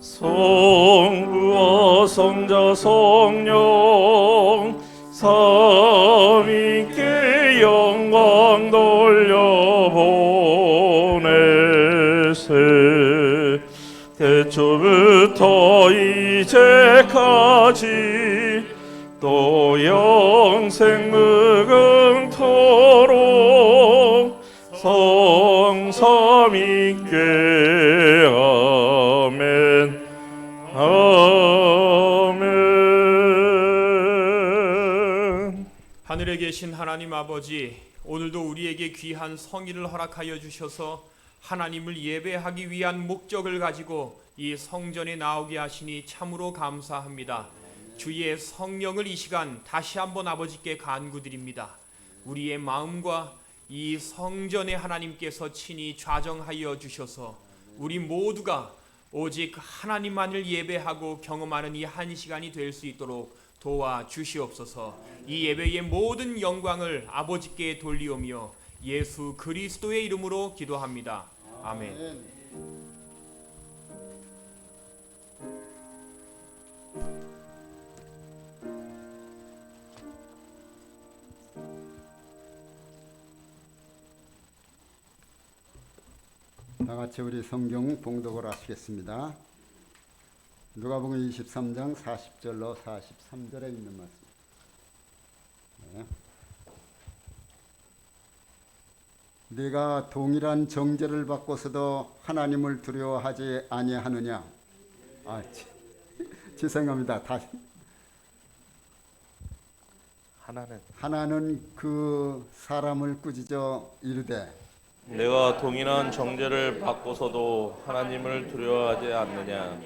성부와 성자 성령 삼위께 영광 돌려보내세. 태초부터 이제까지 또 영생 무궁토록 성삼위께 아멘. 아멘. 하늘에 계신 하나님 아버지, 오늘도 우리에게 귀한 성의를 허락하여 주셔서 하나님을 예배하기 위한 목적을 가지고 이 성전에 나오게 하시니 참으로 감사합니다. 주의 성령을 이 시간 다시 한번 아버지께 간구드립니다. 우리의 마음과 이 성전에 하나님께서 친히 좌정하여 주셔서 우리 모두가 오직 하나님만을 예배하고 경험하는 이 한 시간이 될 수 있도록 도와주시옵소서. 이 예배의 모든 영광을 아버지께 돌리오며 예수 그리스도의 이름으로 기도합니다. 아멘. 다 같이 우리 성경 봉독을 하시겠습니다. 누가복음 23장 40절로 43절에 있는 말씀. 네. 네가 동일한 정죄를 받고서도 하나님을 두려워하지 아니하느냐? 죄송합니다. 다시. 하나는 그 사람을 꾸짖어 이르되 내가 동일한 정죄를 받고서도 하나님을 두려워하지 않느냐?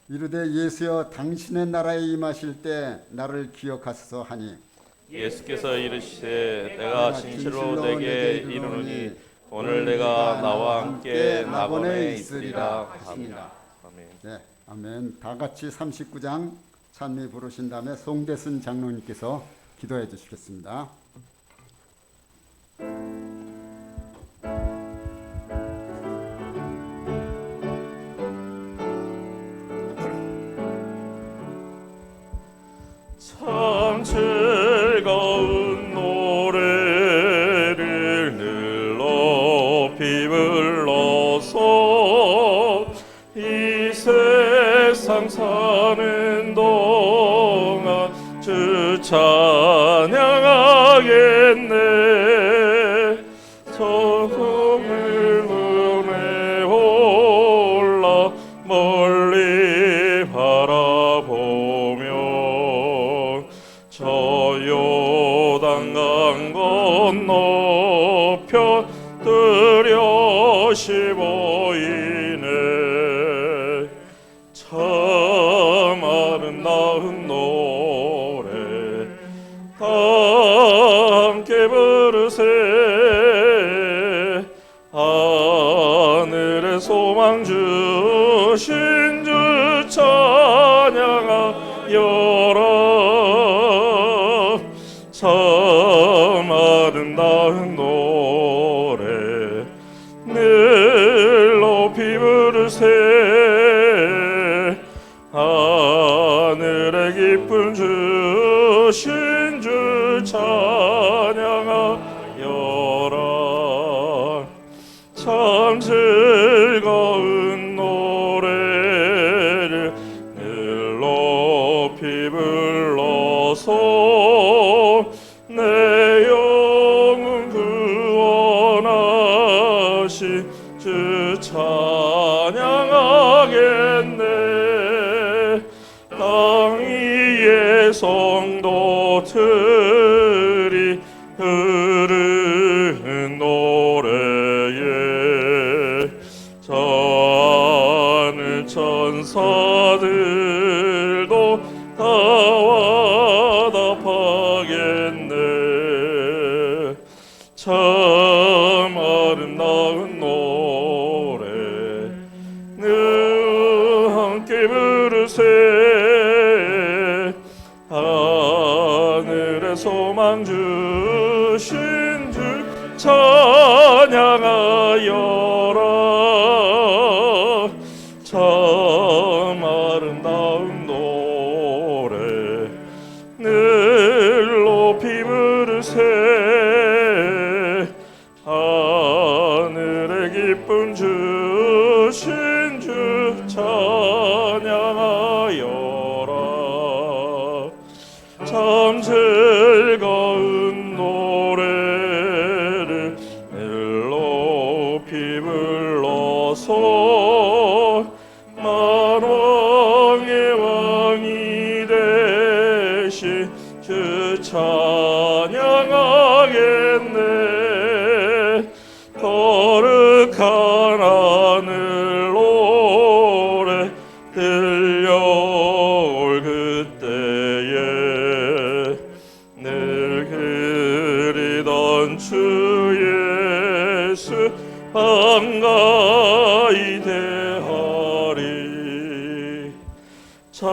이르되 예수여 당신의 나라에 임하실 때 나를 기억하소서 하니 예수께서 이르시되 내가 진실로 내게 이르노니 오늘 내가 나와 함께 낙원에 있으리라 하시니라. 아멘. 네, 아멘. 다 같이 39장 찬미 부르신 다음에 송대순 장로님께서 기도해 주시겠습니다. 참 즐거운 노래를 늘 높이 불러서 이 세상 사는 동안 주 찬양하겠네. 저 꿈을 눈에 올라 멀리 바라보며 저 요단강 건너편 뚜렷이 보이네. 참 아름다운 노래 다 함께 부르세. 하늘의 소망 주신 주 찬양하여라. 참 아름다운 노래 늘 높이 부르세. 하늘의 기쁨 주신 주 찬양하여라. 참 즐거운 노래를 늘 높이 불러서 내 영혼 구원하신 주 찬양하겠네. 땅 위의 성도들이 흐르는 노래에 저 하늘 천사들도 다 와답하겠네. 참 아름다운 노래 늘 함께 부르세. 하늘의 소망 주신 주 찬양하여라. 참 주 예수 한가히 대하리. 참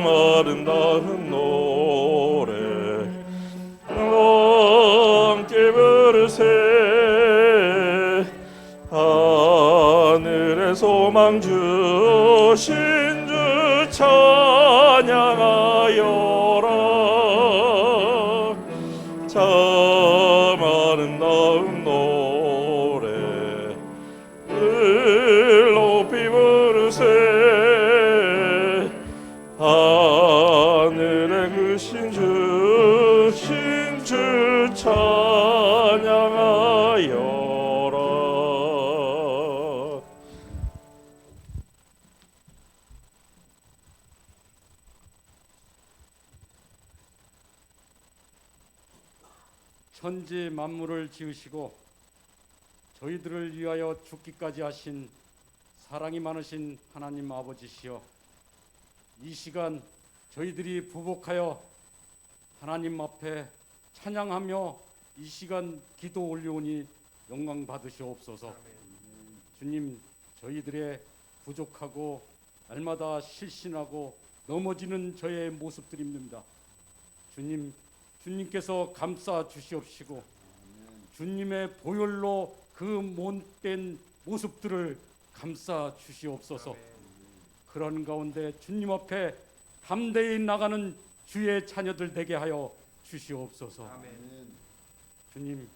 아름다운 노래 함께 부르세. 하늘의 소망 주신 주 찬양하여라. 참 아름다운 노래 을 높이 부르세. 하늘에 그 신주 찬양하여라. 천지 만물을 지으시고 저희들을 위하여 죽기까지 하신 사랑이 많으신 하나님 아버지시여, 이 시간 저희들이 부복하여 하나님 앞에 찬양하며 이 시간 기도 올려오니 영광 받으시옵소서. 주님, 저희들의 부족하고 날마다 실신하고 넘어지는 저의 모습들입니다. 주님, 주님께서 감싸 주시옵시고 주님의 보혈로 그 못된 모습들을 감싸 주시옵소서. 그런 가운데 주님 앞에 담대히 나가는 주의 자녀들 되게 하여 주시옵소서. 주님,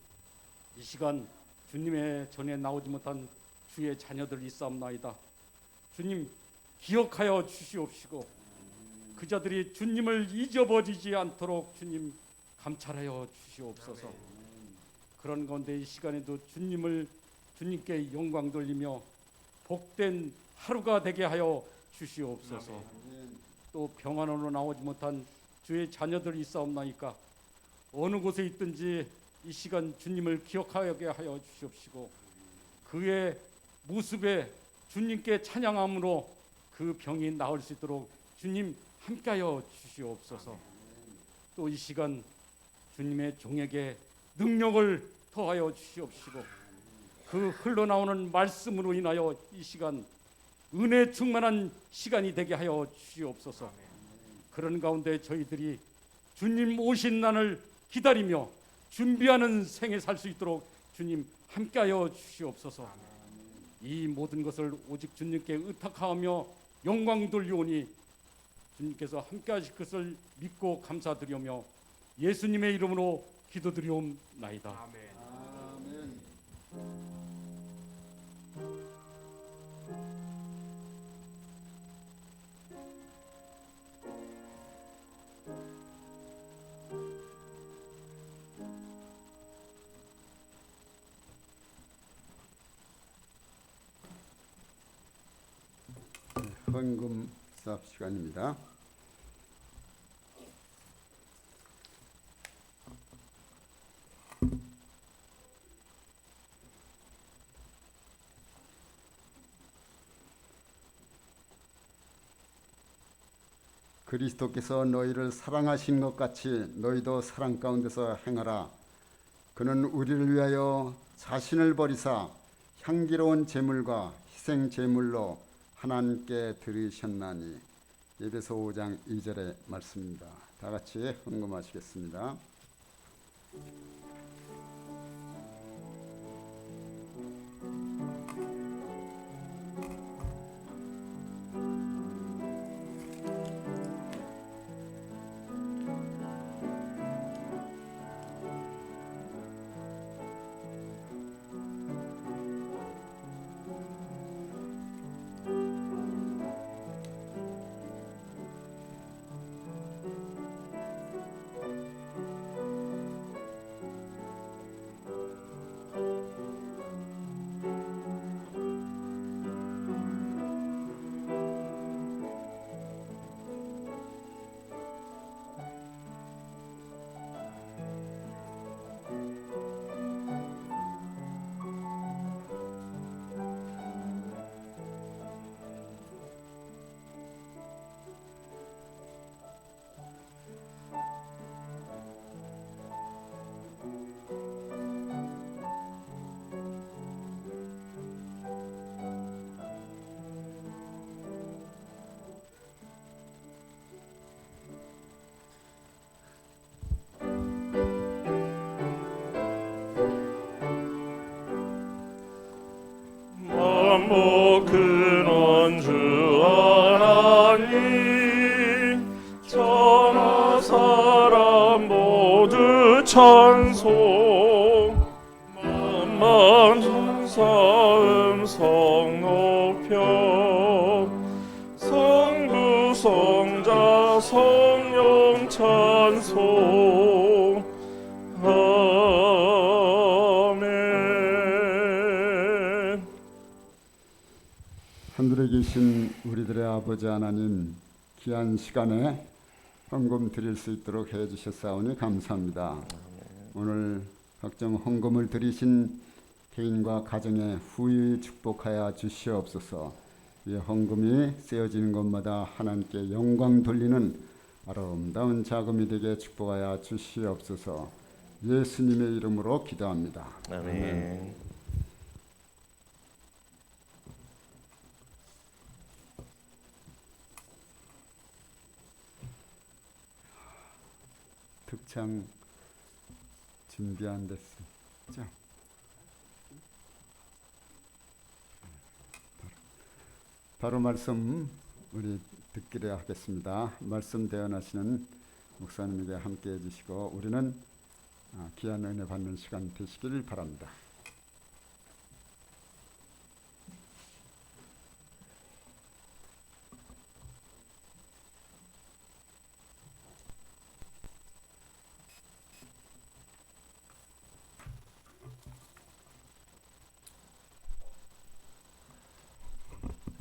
이 시간 주님의 전에 나오지 못한 주의 자녀들 있사옵나이다. 주님, 기억하여 주시옵시고 그 자들이 주님을 잊어버리지 않도록 주님 감찰하여 주시옵소서. 그런 가운데 이 시간에도 주님께 영광 돌리며 복된 하루가 되게 하여 주시옵소서. 또 평안으로 나오지 못한 주의 자녀들이 있사옵나이까 어느 곳에 있든지 이 시간 주님을 기억하게 하여 주시옵시고 그의 모습에 주님께 찬양함으로 그 병이 나을 수 있도록 주님 함께하여 주시옵소서. 또 이 시간 주님의 종에게 능력을 더하여 주시옵시고 그 흘러나오는 말씀으로 인하여 이 시간 은혜 충만한 시간이 되게 하여 주시옵소서. 그런 가운데 저희들이 주님 오신 날을 기다리며 준비하는 생에 살 수 있도록 주님 함께하여 주시옵소서. 이 모든 것을 오직 주님께 의탁하며 영광 돌리오니 주님께서 함께하실 것을 믿고 감사드리며 예수님의 이름으로 기도드리옵나이다. 아멘. 헌금 수업 시간입니다. 그리스도께서 너희를 사랑하신 것 같이 너희도 사랑 가운데서 행하라. 그는 우리를 위하여 자신을 버리사 향기로운 제물과 희생 제물로 하나님께 드리셨나니. 에베소 5장 2절의 말씀입니다. 다 같이 헌금하시겠습니다. 하늘에 계신 우리들의 아버지 하나님, 귀한 시간에 헌금 드릴 수 있도록 해주셨사오니 감사합니다. 오늘 각종 헌금을 드리신 개인과 가정의 후일 축복하여 주시옵소서. 이 헌금이 쓰여지는 것마다 하나님께 영광 돌리는 아름다운 자금이 되게 축복하여 주시옵소서. 예수님의 이름으로 기도합니다. 아멘. 특창 준비 안 됐어. 자, 바로 말씀 우리 듣기를 하겠습니다. 말씀 대언하시는 목사님에게 함께 해주시고 우리는 귀한 은혜 받는 시간 되시길 바랍니다.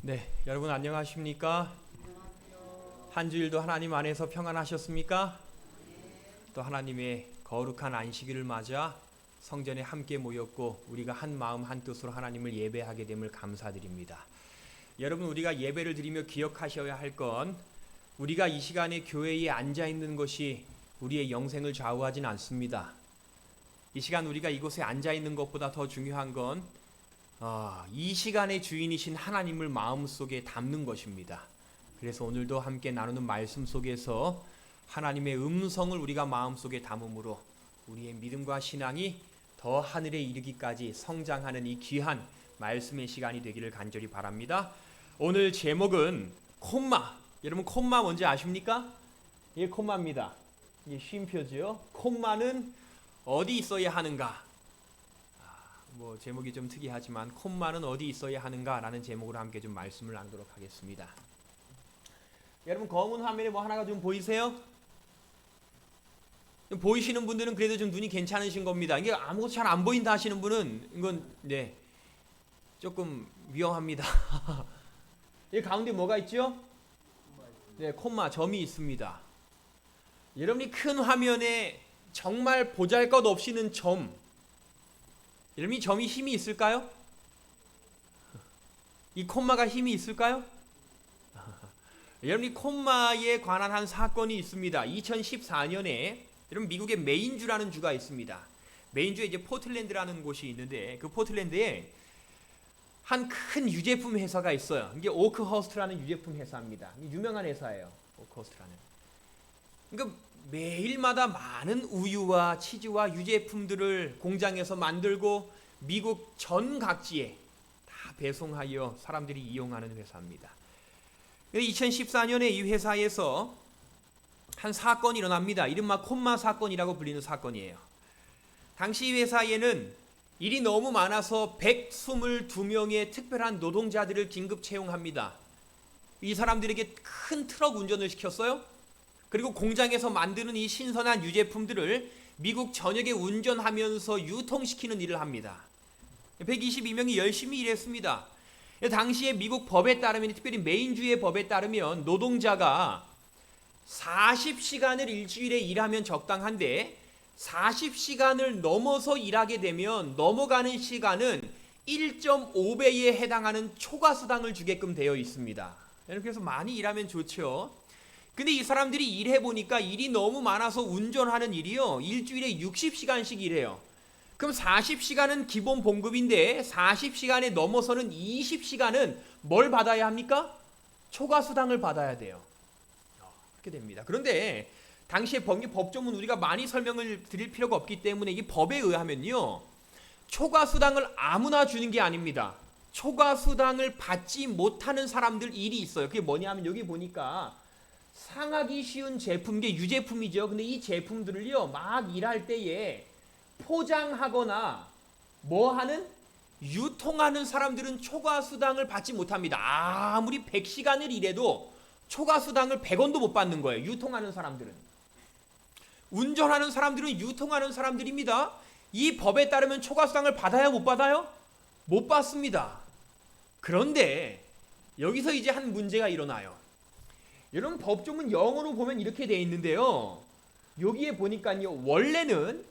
네, 여러분 안녕하십니까? 한 주일도 하나님 안에서 평안하셨습니까? 또 하나님의 거룩한 안식일을 맞아 성전에 함께 모였고 우리가 한 마음 한 뜻으로 하나님을 예배하게 됨을 감사드립니다. 여러분, 우리가 예배를 드리며 기억하셔야 할 건 우리가 이 시간에 교회에 앉아 있는 것이 우리의 영생을 좌우하진 않습니다. 이 시간 우리가 이곳에 앉아 있는 것보다 더 중요한 건 이 시간의 주인이신 하나님을 마음속에 담는 것입니다. 그래서 오늘도 함께 나누는 말씀 속에서 하나님의 음성을 우리가 마음속에 담음으로 우리의 믿음과 신앙이 더 하늘에 이르기까지 성장하는 이 귀한 말씀의 시간이 되기를 간절히 바랍니다. 오늘 제목은 콤마. 여러분, 콤마 뭔지 아십니까? 이게 콤마입니다. 이게 쉼표죠. 콤마는 어디 있어야 하는가? 뭐 제목이 좀 특이하지만 콤마는 어디 있어야 하는가라는 제목으로 함께 좀 말씀을 나누도록 하겠습니다. 여러분, 검은 화면에 뭐 하나가 좀 보이세요? 좀 보이시는 분들은 그래도 좀 눈이 괜찮으신 겁니다. 이게 아무것도 잘 안 보인다 하시는 분은 이건 조금 위험합니다. 이 가운데 뭐가 있죠? 네, 콤마, 점이 있습니다. 여러분이 큰 화면에 정말 보잘것없이는 점, 여러분 이 점이 힘이 있을까요? 이 콤마가 힘이 있을까요? 여러분 이 콤마에 관한 한 사건이 있습니다. 2014년에 여러분 미국의 메인주라는 주가 있습니다. 메인주에 이제 포틀랜드라는 곳이 있는데 그 포틀랜드에 한 큰 유제품 회사가 있어요. 이게 오크허스트라는 유제품 회사입니다. 유명한 회사예요. 오크허스트라는. 그러니까 매일마다 많은 우유와 치즈와 유제품들을 공장에서 만들고 미국 전 각지에 다 배송하여 사람들이 이용하는 회사입니다. 2014년에 이 회사에서 한 사건이 일어납니다. 이른바 콤마 사건이라고 불리는 사건이에요. 당시 회사에는 일이 너무 많아서 122명의 특별한 노동자들을 긴급 채용합니다. 이 사람들에게 큰 트럭 운전을 시켰어요. 그리고 공장에서 만드는 이 신선한 유제품들을 미국 전역에 운전하면서 유통시키는 일을 합니다. 122명이 열심히 일했습니다. 당시에 미국 법에 따르면, 특별히 메인주의 법에 따르면 노동자가 40시간을 일주일에 일하면 적당한데 40시간을 넘어서 일하게 되면 넘어가는 시간은 1.5배에 해당하는 초과수당을 주게끔 되어 있습니다. 그래서 많이 일하면 좋죠. 근데 이 사람들이 일해보니까 일이 너무 많아서 운전하는 일이요, 일주일에 60시간씩 일해요. 그럼 40시간은 기본 봉급인데 40시간에 넘어서는 20시간은 뭘 받아야 합니까? 초과수당을 받아야 돼요. 그렇게 됩니다. 그런데 당시의 법조문 우리가 많이 설명을 드릴 필요가 없기 때문에 이 법에 의하면요, 초과수당을 아무나 주는 게 아닙니다. 초과수당을 받지 못하는 사람들 일이 있어요. 그게 뭐냐면 여기 보니까 상하기 쉬운 제품, 게 유제품이죠. 근데 이 제품들을요 막 일할 때에 포장하거나 유통하는 사람들은 초과수당을 받지 못합니다. 아무리 100시간을 일해도 초과수당을 100원도 못 받는 거예요. 유통하는 사람들은. 운전하는 사람들은 유통하는 사람들입니다. 이 법에 따르면 초과수당을 받아야 못 받아요? 못 받습니다. 그런데 여기서 이제 한 문제가 일어나요. 여러분 법조문 영어로 보면 이렇게 돼 있는데요. 여기에 보니까요. 원래는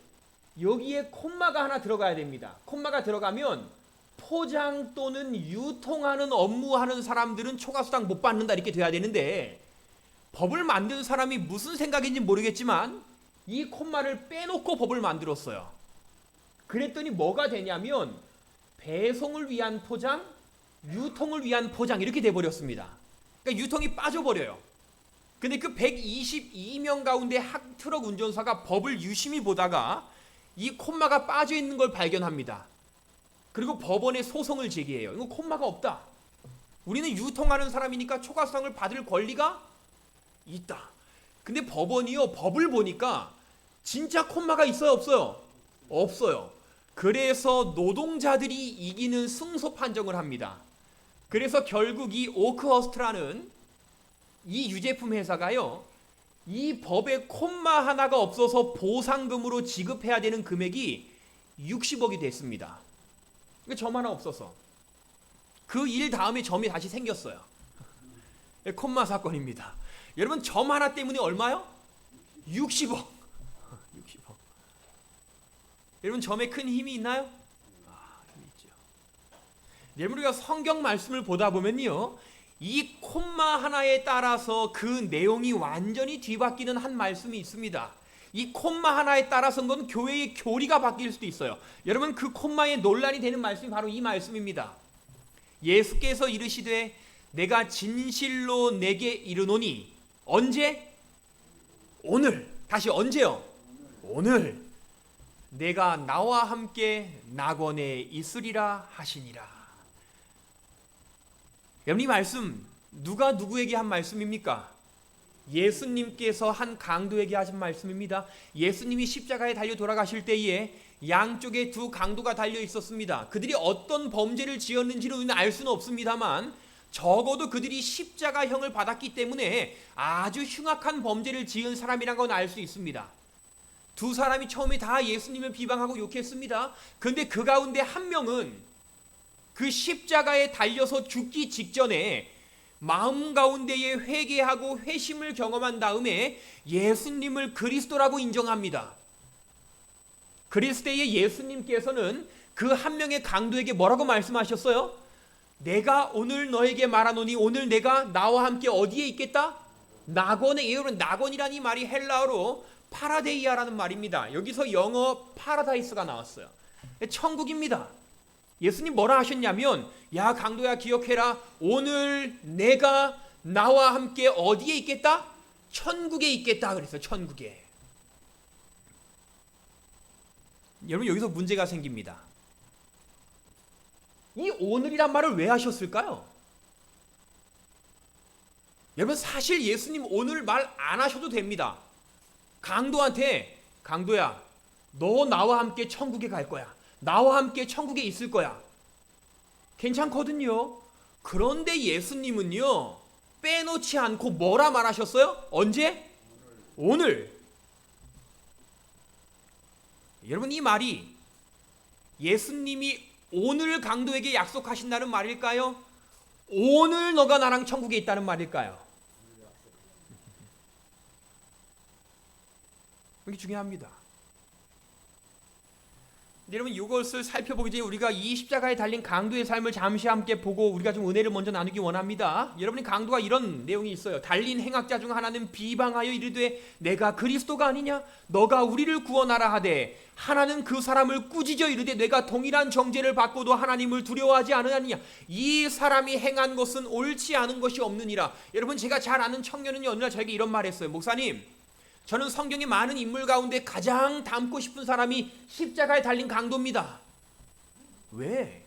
여기에 콤마가 하나 들어가야 됩니다. 콤마가 들어가면 포장 또는 유통하는 업무하는 사람들은 초과수당 못 받는다 이렇게 돼야 되는데 법을 만든 사람이 무슨 생각인지 모르겠지만 이 콤마를 빼놓고 법을 만들었어요. 그랬더니 뭐가 되냐면 배송을 위한 포장, 유통을 위한 포장 이렇게 돼버렸습니다. 그러니까 유통이 빠져버려요. 근데 그 122명 가운데 트럭 운전사가 법을 유심히 보다가 이 콤마가 빠져있는 걸 발견합니다. 그리고 법원에 소송을 제기해요. 이거 콤마가 없다. 우리는 유통하는 사람이니까 초과수당을 받을 권리가 있다. 근데 법원이요, 법을 보니까 진짜 콤마가 있어요, 없어요? 없어요. 그래서 노동자들이 이기는 승소 판정을 합니다. 그래서 결국 이 오크허스트라는 이 유제품 회사가요, 이 법에 콤마 하나가 없어서 보상금으로 지급해야 되는 금액이 60억이 됐습니다. 점 하나 없어서. 그 일 다음에 점이 다시 생겼어요. 콤마 사건입니다. 여러분 점 하나 때문에 얼마요? 60억. 60억. 여러분 점에 큰 힘이 있나요? 힘이 있죠. 여러분 우리가 성경 말씀을 보다 보면요, 이 콤마 하나에 따라서 그 내용이 완전히 뒤바뀌는 한 말씀이 있습니다. 이 콤마 하나에 따라서는 건 교회의 교리가 바뀔 수도 있어요. 여러분 그 콤마에 논란이 되는 말씀이 바로 이 말씀입니다. 예수께서 이르시되 내가 진실로 내게 이르노니 언제? 오늘. 다시 언제요? 오늘 내가 나와 함께 낙원에 있으리라 하시니라. 여러분 이 말씀 누가 누구에게 한 말씀입니까? 예수님께서 한 강도에게 하신 말씀입니다. 예수님이 십자가에 달려 돌아가실 때에 양쪽에 두 강도가 달려 있었습니다. 그들이 어떤 범죄를 지었는지는 우리는 알 수는 없습니다만 적어도 그들이 십자가형을 받았기 때문에 아주 흉악한 범죄를 지은 사람이란 건 알 수 있습니다. 두 사람이 처음에 다 예수님을 비방하고 욕했습니다. 그런데 그 가운데 한 명은 그 십자가에 달려서 죽기 직전에 마음 가운데에 회개하고 회심을 경험한 다음에 예수님을 그리스도라고 인정합니다. 그랬을 때에 예수님께서는 그 한 명의 강도에게 뭐라고 말씀하셨어요? 내가 오늘 너에게 말하노니 오늘 내가 나와 함께 어디에 있겠다? 낙원에. 여러분 낙원이라는 말이 헬라어로 파라데이아라는 말입니다. 여기서 영어 파라다이스가 나왔어요. 천국입니다. 예수님 뭐라 하셨냐면 야 강도야 기억해라. 오늘 내가 나와 함께 어디에 있겠다? 천국에 있겠다 그랬어요. 천국에. 여러분 여기서 문제가 생깁니다. 이 오늘이란 말을 왜 하셨을까요? 여러분 사실 예수님 오늘 말 안 하셔도 됩니다. 강도한테 강도야 너 나와 함께 천국에 갈 거야. 나와 함께 천국에 있을 거야. 괜찮거든요. 그런데 예수님은요 빼놓지 않고 뭐라 말하셨어요? 언제? 오늘. 여러분 이 말이 예수님이 오늘 강도에게 약속하신다는 말일까요? 오늘 너가 나랑 천국에 있다는 말일까요? 이게 중요합니다. 여러분 이것을 살펴보기 전에 우리가 이 십자가에 달린 강도의 삶을 잠시 함께 보고 우리가 좀 은혜를 먼저 나누기 원합니다. 여러분이 강도가 이런 내용이 있어요. 달린 행악자 중 하나는 비방하여 이르되 내가 그리스도가 아니냐? 너가 우리를 구원하라 하되 하나는 그 사람을 꾸짖어 이르되 내가 동일한 정죄를 받고도 하나님을 두려워하지 않으느냐? 이 사람이 행한 것은 옳지 않은 것이 없느니라. 여러분 제가 잘 아는 청년은 어느 날 저에게 이런 말했어요. 목사님 저는 성경의 많은 인물 가운데 가장 닮고 싶은 사람이 십자가에 달린 강도입니다. 왜?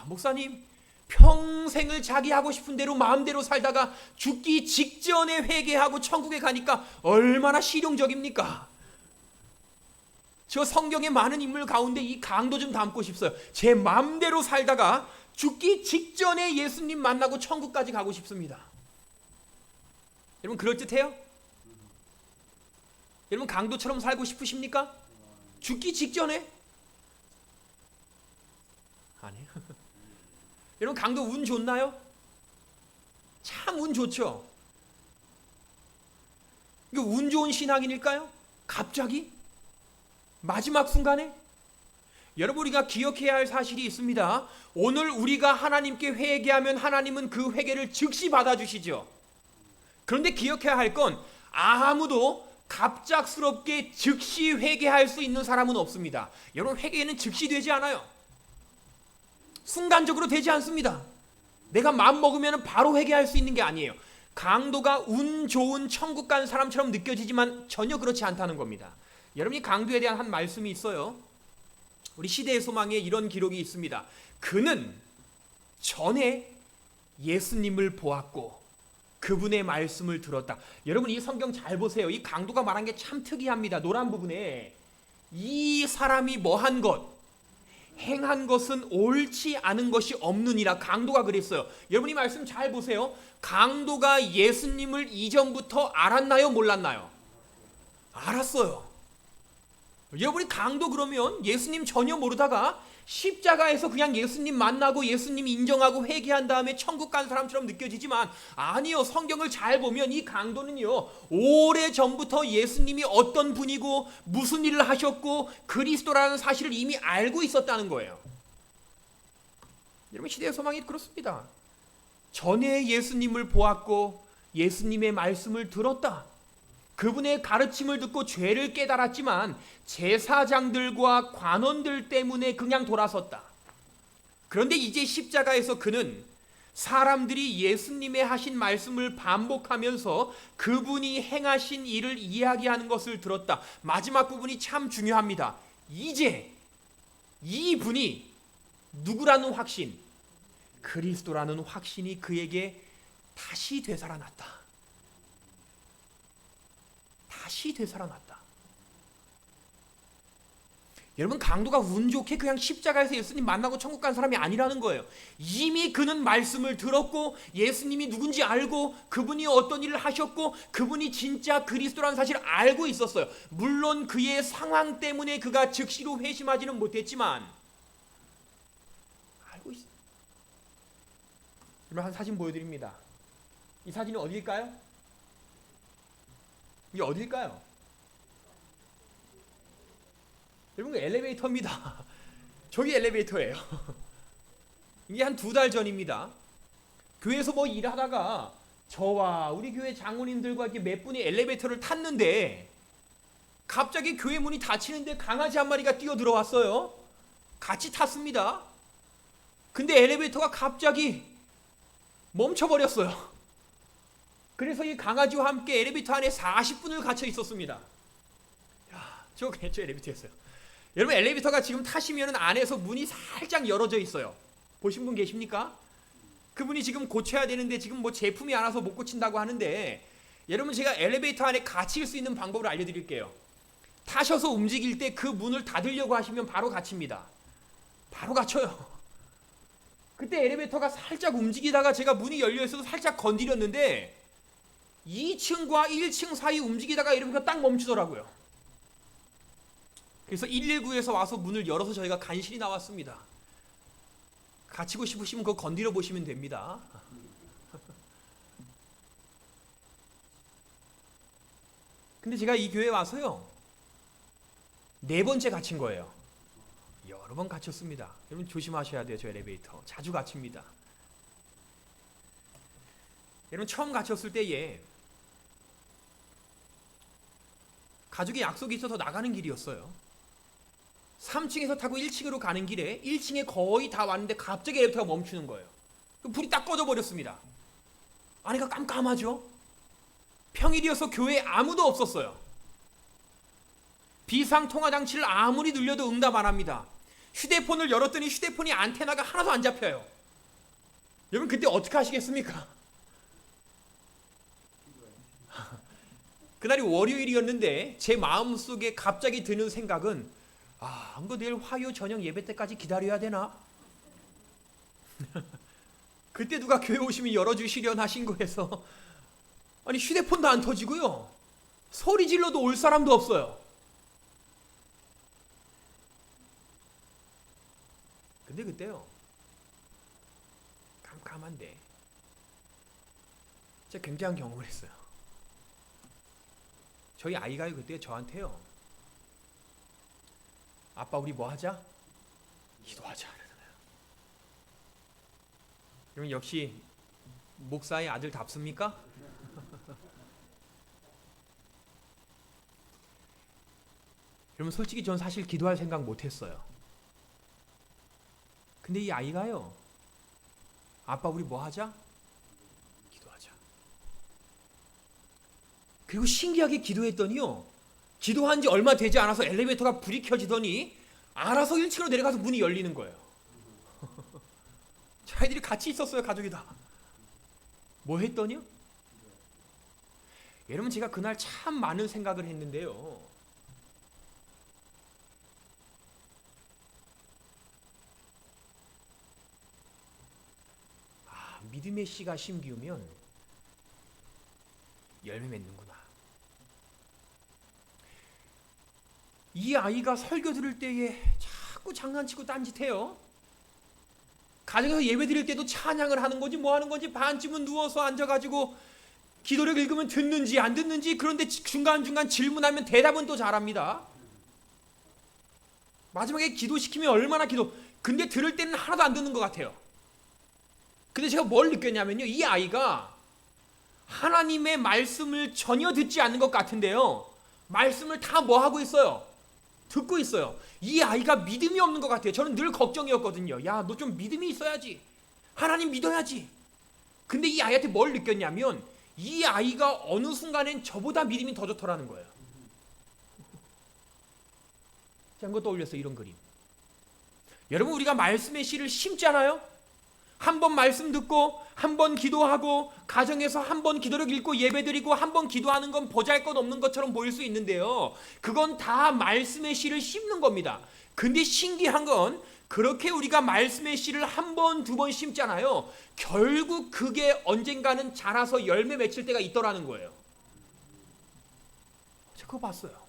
목사님 평생을 자기 하고 싶은 대로 마음대로 살다가 죽기 직전에 회개하고 천국에 가니까 얼마나 실용적입니까? 저 성경의 많은 인물 가운데 이 강도 좀 닮고 싶어요. 제 마음대로 살다가 죽기 직전에 예수님 만나고 천국까지 가고 싶습니다. 여러분 그럴듯해요? 여러분 강도처럼 살고 싶으십니까? 죽기 직전에? 아니에요. 여러분 강도 운 좋나요? 참 운 좋죠. 이거 운 좋은 신앙인일까요? 갑자기? 마지막 순간에? 여러분, 우리가 기억해야 할 사실이 있습니다. 오늘 우리가 하나님께 회개하면 하나님은 그 회개를 즉시 받아주시죠. 그런데 기억해야 할 건 아무도 갑작스럽게 즉시 회개할 수 있는 사람은 없습니다. 여러분, 회개는 즉시 되지 않아요. 순간적으로 되지 않습니다. 내가 마음 먹으면 바로 회개할 수 있는 게 아니에요. 강도가 운 좋은 천국 간 사람처럼 느껴지지만 전혀 그렇지 않다는 겁니다. 여러분이 강도에 대한 한 말씀이 있어요. 우리 시대의 소망에 이런 기록이 있습니다. 그는 전에 예수님을 보았고 그분의 말씀을 들었다. 여러분, 이 성경 잘 보세요. 이 강도가 말한 게 참 특이합니다. 노란 부분에 이 사람이 뭐한 것, 행한 것은 옳지 않은 것이 없느니라. 강도가 그랬어요. 여러분, 이 말씀 잘 보세요. 강도가 예수님을 이전부터 알았나요? 몰랐나요? 알았어요. 여러분이 강도 그러면 예수님 전혀 모르다가 십자가에서 그냥 예수님 만나고 예수님 인정하고 회개한 다음에 천국 간 사람처럼 느껴지지만 아니요. 성경을 잘 보면 이 강도는요, 오래전부터 예수님이 어떤 분이고 무슨 일을 하셨고 그리스도라는 사실을 이미 알고 있었다는 거예요. 여러분, 시대의 소망이 그렇습니다. 전에 예수님을 보았고 예수님의 말씀을 들었다. 그분의 가르침을 듣고 죄를 깨달았지만 제사장들과 관원들 때문에 그냥 돌아섰다. 그런데 이제 십자가에서 그는 사람들이 예수님의 하신 말씀을 반복하면서 그분이 행하신 일을 이야기하는 것을 들었다. 마지막 부분이 참 중요합니다. 이제 이분이 누구라는 확신, 그리스도라는 확신이 그에게 다시 되살아났다. 다시 되살아났다. 여러분, 강도가 운 좋게 그냥 십자가에서 예수님 만나고 천국 간 사람이 아니라는 거예요. 이미 그는 말씀을 들었고 예수님이 누군지 알고 그분이 어떤 일을 하셨고 그분이 진짜 그리스도라는 사실을 알고 있었어요. 물론 그의 상황 때문에 그가 즉시로 회심하지는 못했지만 알고 있어요. 여러분, 한 사진 보여드립니다. 이 사진이 어디일까요? 이게 어딜까요? 여러분, 엘리베이터입니다. 저기 엘리베이터예요. 이게 한 2달 전입니다. 교회에서 뭐 일하다가 저와 우리 교회 장로님들과 이렇게 몇 분이 엘리베이터를 탔는데 갑자기 교회 문이 닫히는데 강아지 한 마리가 뛰어 들어왔어요. 같이 탔습니다. 근데 엘리베이터가 갑자기 멈춰버렸어요. 그래서 이 강아지와 함께 엘리베이터 안에 40분을 갇혀 있었습니다. 야, 저 엘리베이터였어요. 여러분, 엘리베이터가 지금 타시면 안에서 문이 살짝 열어져 있어요. 보신 분 계십니까? 그분이 지금 고쳐야 되는데 지금 뭐 제품이 안 와서 못 고친다고 하는데, 여러분, 제가 엘리베이터 안에 갇힐 수 있는 방법을 알려드릴게요. 타셔서 움직일 때 그 문을 닫으려고 하시면 바로 갇힙니다. 바로 갇혀요. 그때 엘리베이터가 살짝 움직이다가 제가 문이 열려 있어서 살짝 건드렸는데 2층과 1층 사이 움직이다가 이러면서 딱 멈추더라고요. 그래서 119에서 와서 문을 열어서 저희가 간신히 나왔습니다. 갇히고 싶으시면 그거 건드려 보시면 됩니다. 근데 제가 이 교회에 와서요, 4번째 갇힌 거예요. 여러 번 갇혔습니다. 여러분, 조심하셔야 돼요. 저 엘리베이터 자주 갇힙니다. 여러분, 처음 갇혔을 때에 가족이 약속이 있어서 나가는 길이었어요. 3층에서 타고 1층으로 가는 길에 1층에 거의 다 왔는데 갑자기 엘리베이터가 멈추는 거예요. 불이 딱 꺼져 버렸습니다. 안에가 깜깜하죠. 평일이어서 교회에 아무도 없었어요. 비상통화장치를 아무리 눌려도 응답 안 합니다. 휴대폰을 열었더니 휴대폰이 안테나가 하나도 안 잡혀요. 여러분, 그때 어떻게 하시겠습니까? 그날이 월요일이었는데 제 마음속에 갑자기 드는 생각은, 이거 내일 화요 저녁 예배 때까지 기다려야 되나? 그때 누가 교회 오시면 열어주시려나 하신 거에서, 아니, 휴대폰도 안 터지고요, 소리 질러도 올 사람도 없어요. 근데 그때요, 깜깜한데 제가 굉장한 경험을 했어요. 저희 아이가 그때 저한테요, 아빠 우리 뭐 하자? 기도하자 그러잖아요. 그러면 역시 목사의 아들답습니까? 여러분 솔직히 전 사실 기도할 생각 못했어요. 근데 이 아이가요, 아빠 우리 뭐 하자? 기도하자. 그리고 신기하게 기도했더니요, 기도한 지 얼마 되지 않아서 엘리베이터가 불이 켜지더니 알아서 1층으로 내려가서 문이 열리는 거예요. 아이들이 같이 있었어요, 가족이 다. 뭐 했더니요? 여러분 제가 그날 참 많은 생각을 했는데요. 믿음의 씨가 심기우면 열매 맺는구나. 이 아이가 설교 들을 때에 자꾸 장난치고 딴짓해요. 가정에서 예배 드릴 때도 찬양을 하는 건지 뭐 하는 건지 반쯤은 누워서 앉아가지고 기도를 읽으면 듣는지 안 듣는지, 그런데 중간중간 질문하면 대답은 또 잘합니다. 마지막에 기도시키면 얼마나 근데 들을 때는 하나도 안 듣는 것 같아요. 근데 제가 뭘 느꼈냐면요, 이 아이가 하나님의 말씀을 전혀 듣지 않는 것 같은데요, 말씀을 다 뭐 하고 있어요? 듣고 있어요. 이 아이가 믿음이 없는 것 같아요. 저는 늘 걱정이었거든요. 야, 너 좀 믿음이 있어야지. 하나님 믿어야지. 근데 이 아이한테 뭘 느꼈냐면, 이 아이가 어느 순간엔 저보다 믿음이 더 좋더라는 거예요. 제가 한번 떠올렸어요, 이런 그림. 여러분 우리가 말씀의 씨를 심잖아요. 한 번 말씀 듣고 한 번 기도하고 가정에서 한 번 기도를 읽고 예배드리고 한 번 기도하는 건 보잘것없는 것처럼 보일 수 있는데요, 그건 다 말씀의 씨를 심는 겁니다. 근데 신기한 건 그렇게 우리가 말씀의 씨를 한 번, 두 번 심잖아요, 결국 그게 언젠가는 자라서 열매 맺힐 때가 있더라는 거예요. 제가 그거 봤어요.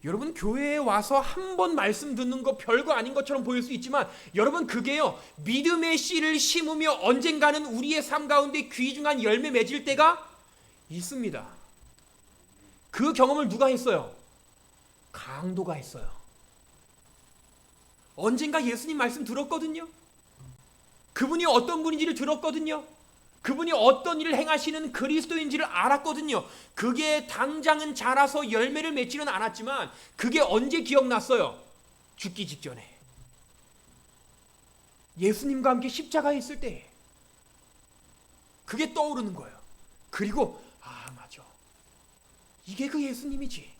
여러분 교회에 와서 한 번 말씀 듣는 거 별거 아닌 것처럼 보일 수 있지만, 여러분 그게요, 믿음의 씨를 심으며 언젠가는 우리의 삶 가운데 귀중한 열매 맺을 때가 있습니다. 그 경험을 누가 했어요? 강도가 했어요. 언젠가 예수님 말씀 들었거든요. 그분이 어떤 분인지를 들었거든요. 그분이 어떤 일을 행하시는 그리스도인지를 알았거든요. 그게 당장은 자라서 열매를 맺지는 않았지만 그게 언제 기억났어요? 죽기 직전에. 예수님과 함께 십자가에 있을 때 그게 떠오르는 거예요. 그리고 맞아, 이게 그 예수님이지.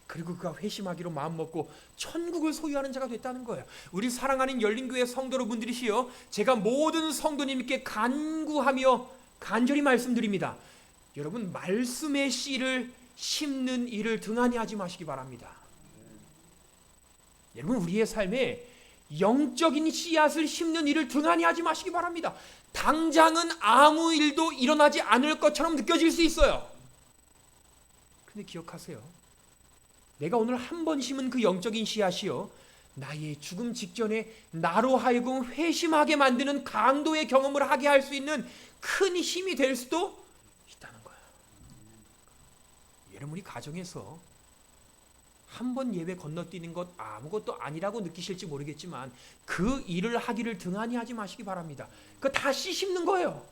그리고 그가 회심하기로 마음먹고 천국을 소유하는 자가 됐다는 거예요. 우리 사랑하는 열린교회 성도 여러분들이시여, 제가 모든 성도님께 간구하며 간절히 말씀드립니다. 여러분 말씀의 씨를 심는 일을 등한히 하지 마시기 바랍니다. 여러분 우리의 삶에 영적인 씨앗을 심는 일을 등한히 하지 마시기 바랍니다. 당장은 아무 일도 일어나지 않을 것처럼 느껴질 수 있어요. 근데 기억하세요, 내가 오늘 한 번 심은 그 영적인 씨앗이요, 나의 죽음 직전에 나로 하여금 회심하게 만드는 강도의 경험을 하게 할 수 있는 큰 힘이 될 수도 있다는 거예요. 여러분 우리 가정에서 한 번 예배 건너뛰는 것 아무것도 아니라고 느끼실지 모르겠지만 그 일을 하기를 등한히 하지 마시기 바랍니다. 그거 다 씨 심는 거예요.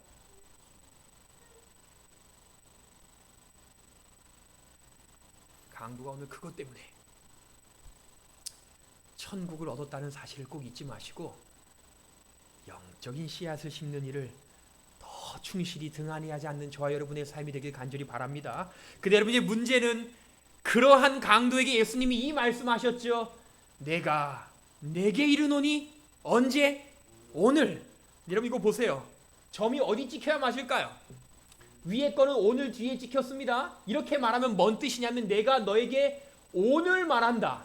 강도가 오늘 그것 때문에 천국을 얻었다는 사실을 꼭 잊지 마시고 영적인 씨앗을 심는 일을 더 충실히 등한히 하지 않는 저와 여러분의 삶이 되길 간절히 바랍니다. 근데 여러분 이제 문제는 그러한 강도에게 예수님이 이 말씀하셨죠. 내가 내게 이르노니 언제? 오늘. 여러분 이거 보세요. 점이 어디 찍혀야 맞을까요? 위에 거는 오늘 뒤에 찍혔습니다. 이렇게 말하면 뭔 뜻이냐면 내가 너에게 오늘 말한다.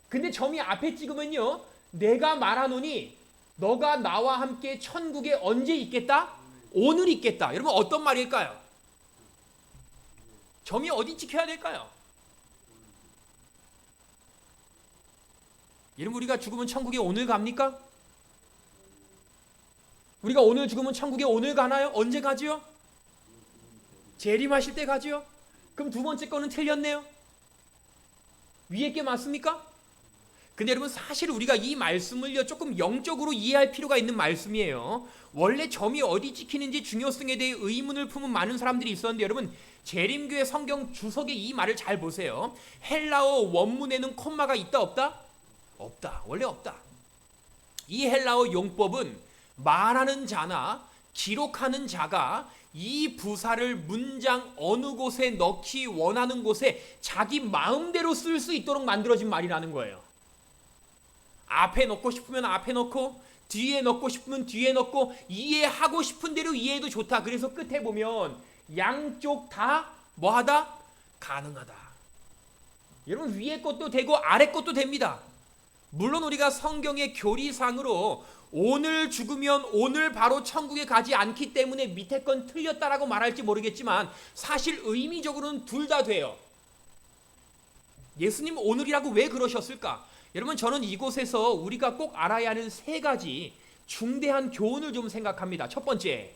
근데 점이 앞에 찍으면요, 내가 말하노니 너가 나와 함께 천국에 언제 있겠다? 오늘 있겠다. 여러분 어떤 말일까요? 점이 어디 찍혀야 될까요? 여러분 우리가 죽으면 천국에 오늘 갑니까? 우리가 오늘 죽으면 천국에 오늘 가나요? 언제 가지요? 재림하실 때 가지요? 그럼 두 번째 거는 틀렸네요. 위에 게 맞습니까? 근데 여러분 사실 우리가 이 말씀을요 조금 영적으로 이해할 필요가 있는 말씀이에요. 원래 점이 어디 찍히는지 중요성에 대해 의문을 품은 많은 사람들이 있었는데 여러분 재림교회 성경 주석에 이 말을 잘 보세요. 헬라어 원문에는 콤마가 있다 없다? 없다. 원래 없다. 이 헬라어 용법은 말하는 자나 기록하는 자가 이 부사를 문장 어느 곳에 넣기 원하는 곳에 자기 마음대로 쓸 수 있도록 만들어진 말이라는 거예요. 앞에 넣고 싶으면 앞에 넣고 뒤에 넣고 싶으면 뒤에 넣고 이해하고 싶은 대로 이해해도 좋다. 그래서 끝에 보면 양쪽 다 뭐하다? 가능하다. 여러분 위에 것도 되고 아래 것도 됩니다. 물론 우리가 성경의 교리상으로 오늘 죽으면 오늘 바로 천국에 가지 않기 때문에 밑에 건 틀렸다라고 말할지 모르겠지만 사실 의미적으로는 둘 다 돼요. 예수님 오늘이라고 왜 그러셨을까? 여러분 저는 이곳에서 우리가 꼭 알아야 하는 세 가지 중대한 교훈을 좀 생각합니다. 첫 번째,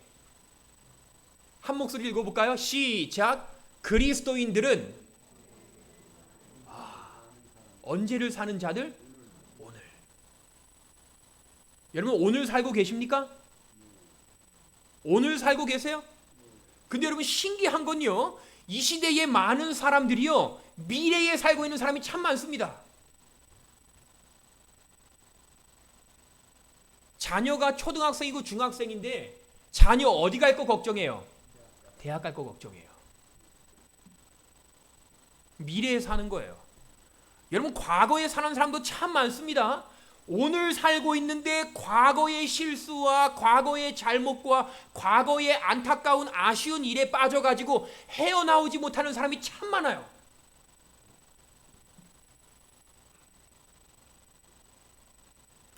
한 목소리 읽어볼까요? 시작. 그리스도인들은 언제를 사는 자들? 오늘. 여러분 오늘 살고 계십니까? 오늘 살고 계세요? 근데 여러분 신기한 건요, 이 시대의 많은 사람들이요 미래에 살고 있는 사람이 참 많습니다. 자녀가 초등학생이고 중학생인데 자녀 어디 갈 거 걱정해요? 대학 갈 거 걱정해요. 미래에 사는 거예요. 여러분 과거에 사는 사람도 참 많습니다. 오늘 살고 있는데 과거의 실수와 과거의 잘못과 과거의 안타까운 아쉬운 일에 빠져가지고 헤어나오지 못하는 사람이 참 많아요.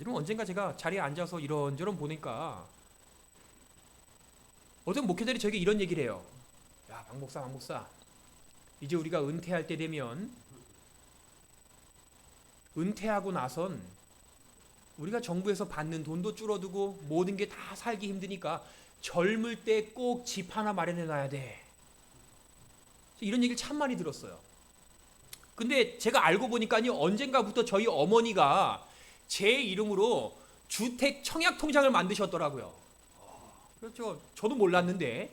여러분 언젠가 제가 자리에 앉아서 이런저런 보니까 어떤 목회자들이 저에게 이런 얘기를 해요. 야 박 목사 이제 우리가 은퇴할 때 되면 은퇴하고 나선 우리가 정부에서 받는 돈도 줄어들고 모든 게 다 살기 힘드니까 젊을 때 꼭 집 하나 마련해 놔야 돼. 이런 얘기를 참 많이 들었어요. 근데 제가 알고 보니까요 언젠가부터 저희 어머니가 제 이름으로 주택 청약 통장을 만드셨더라고요. 그렇죠. 저도 몰랐는데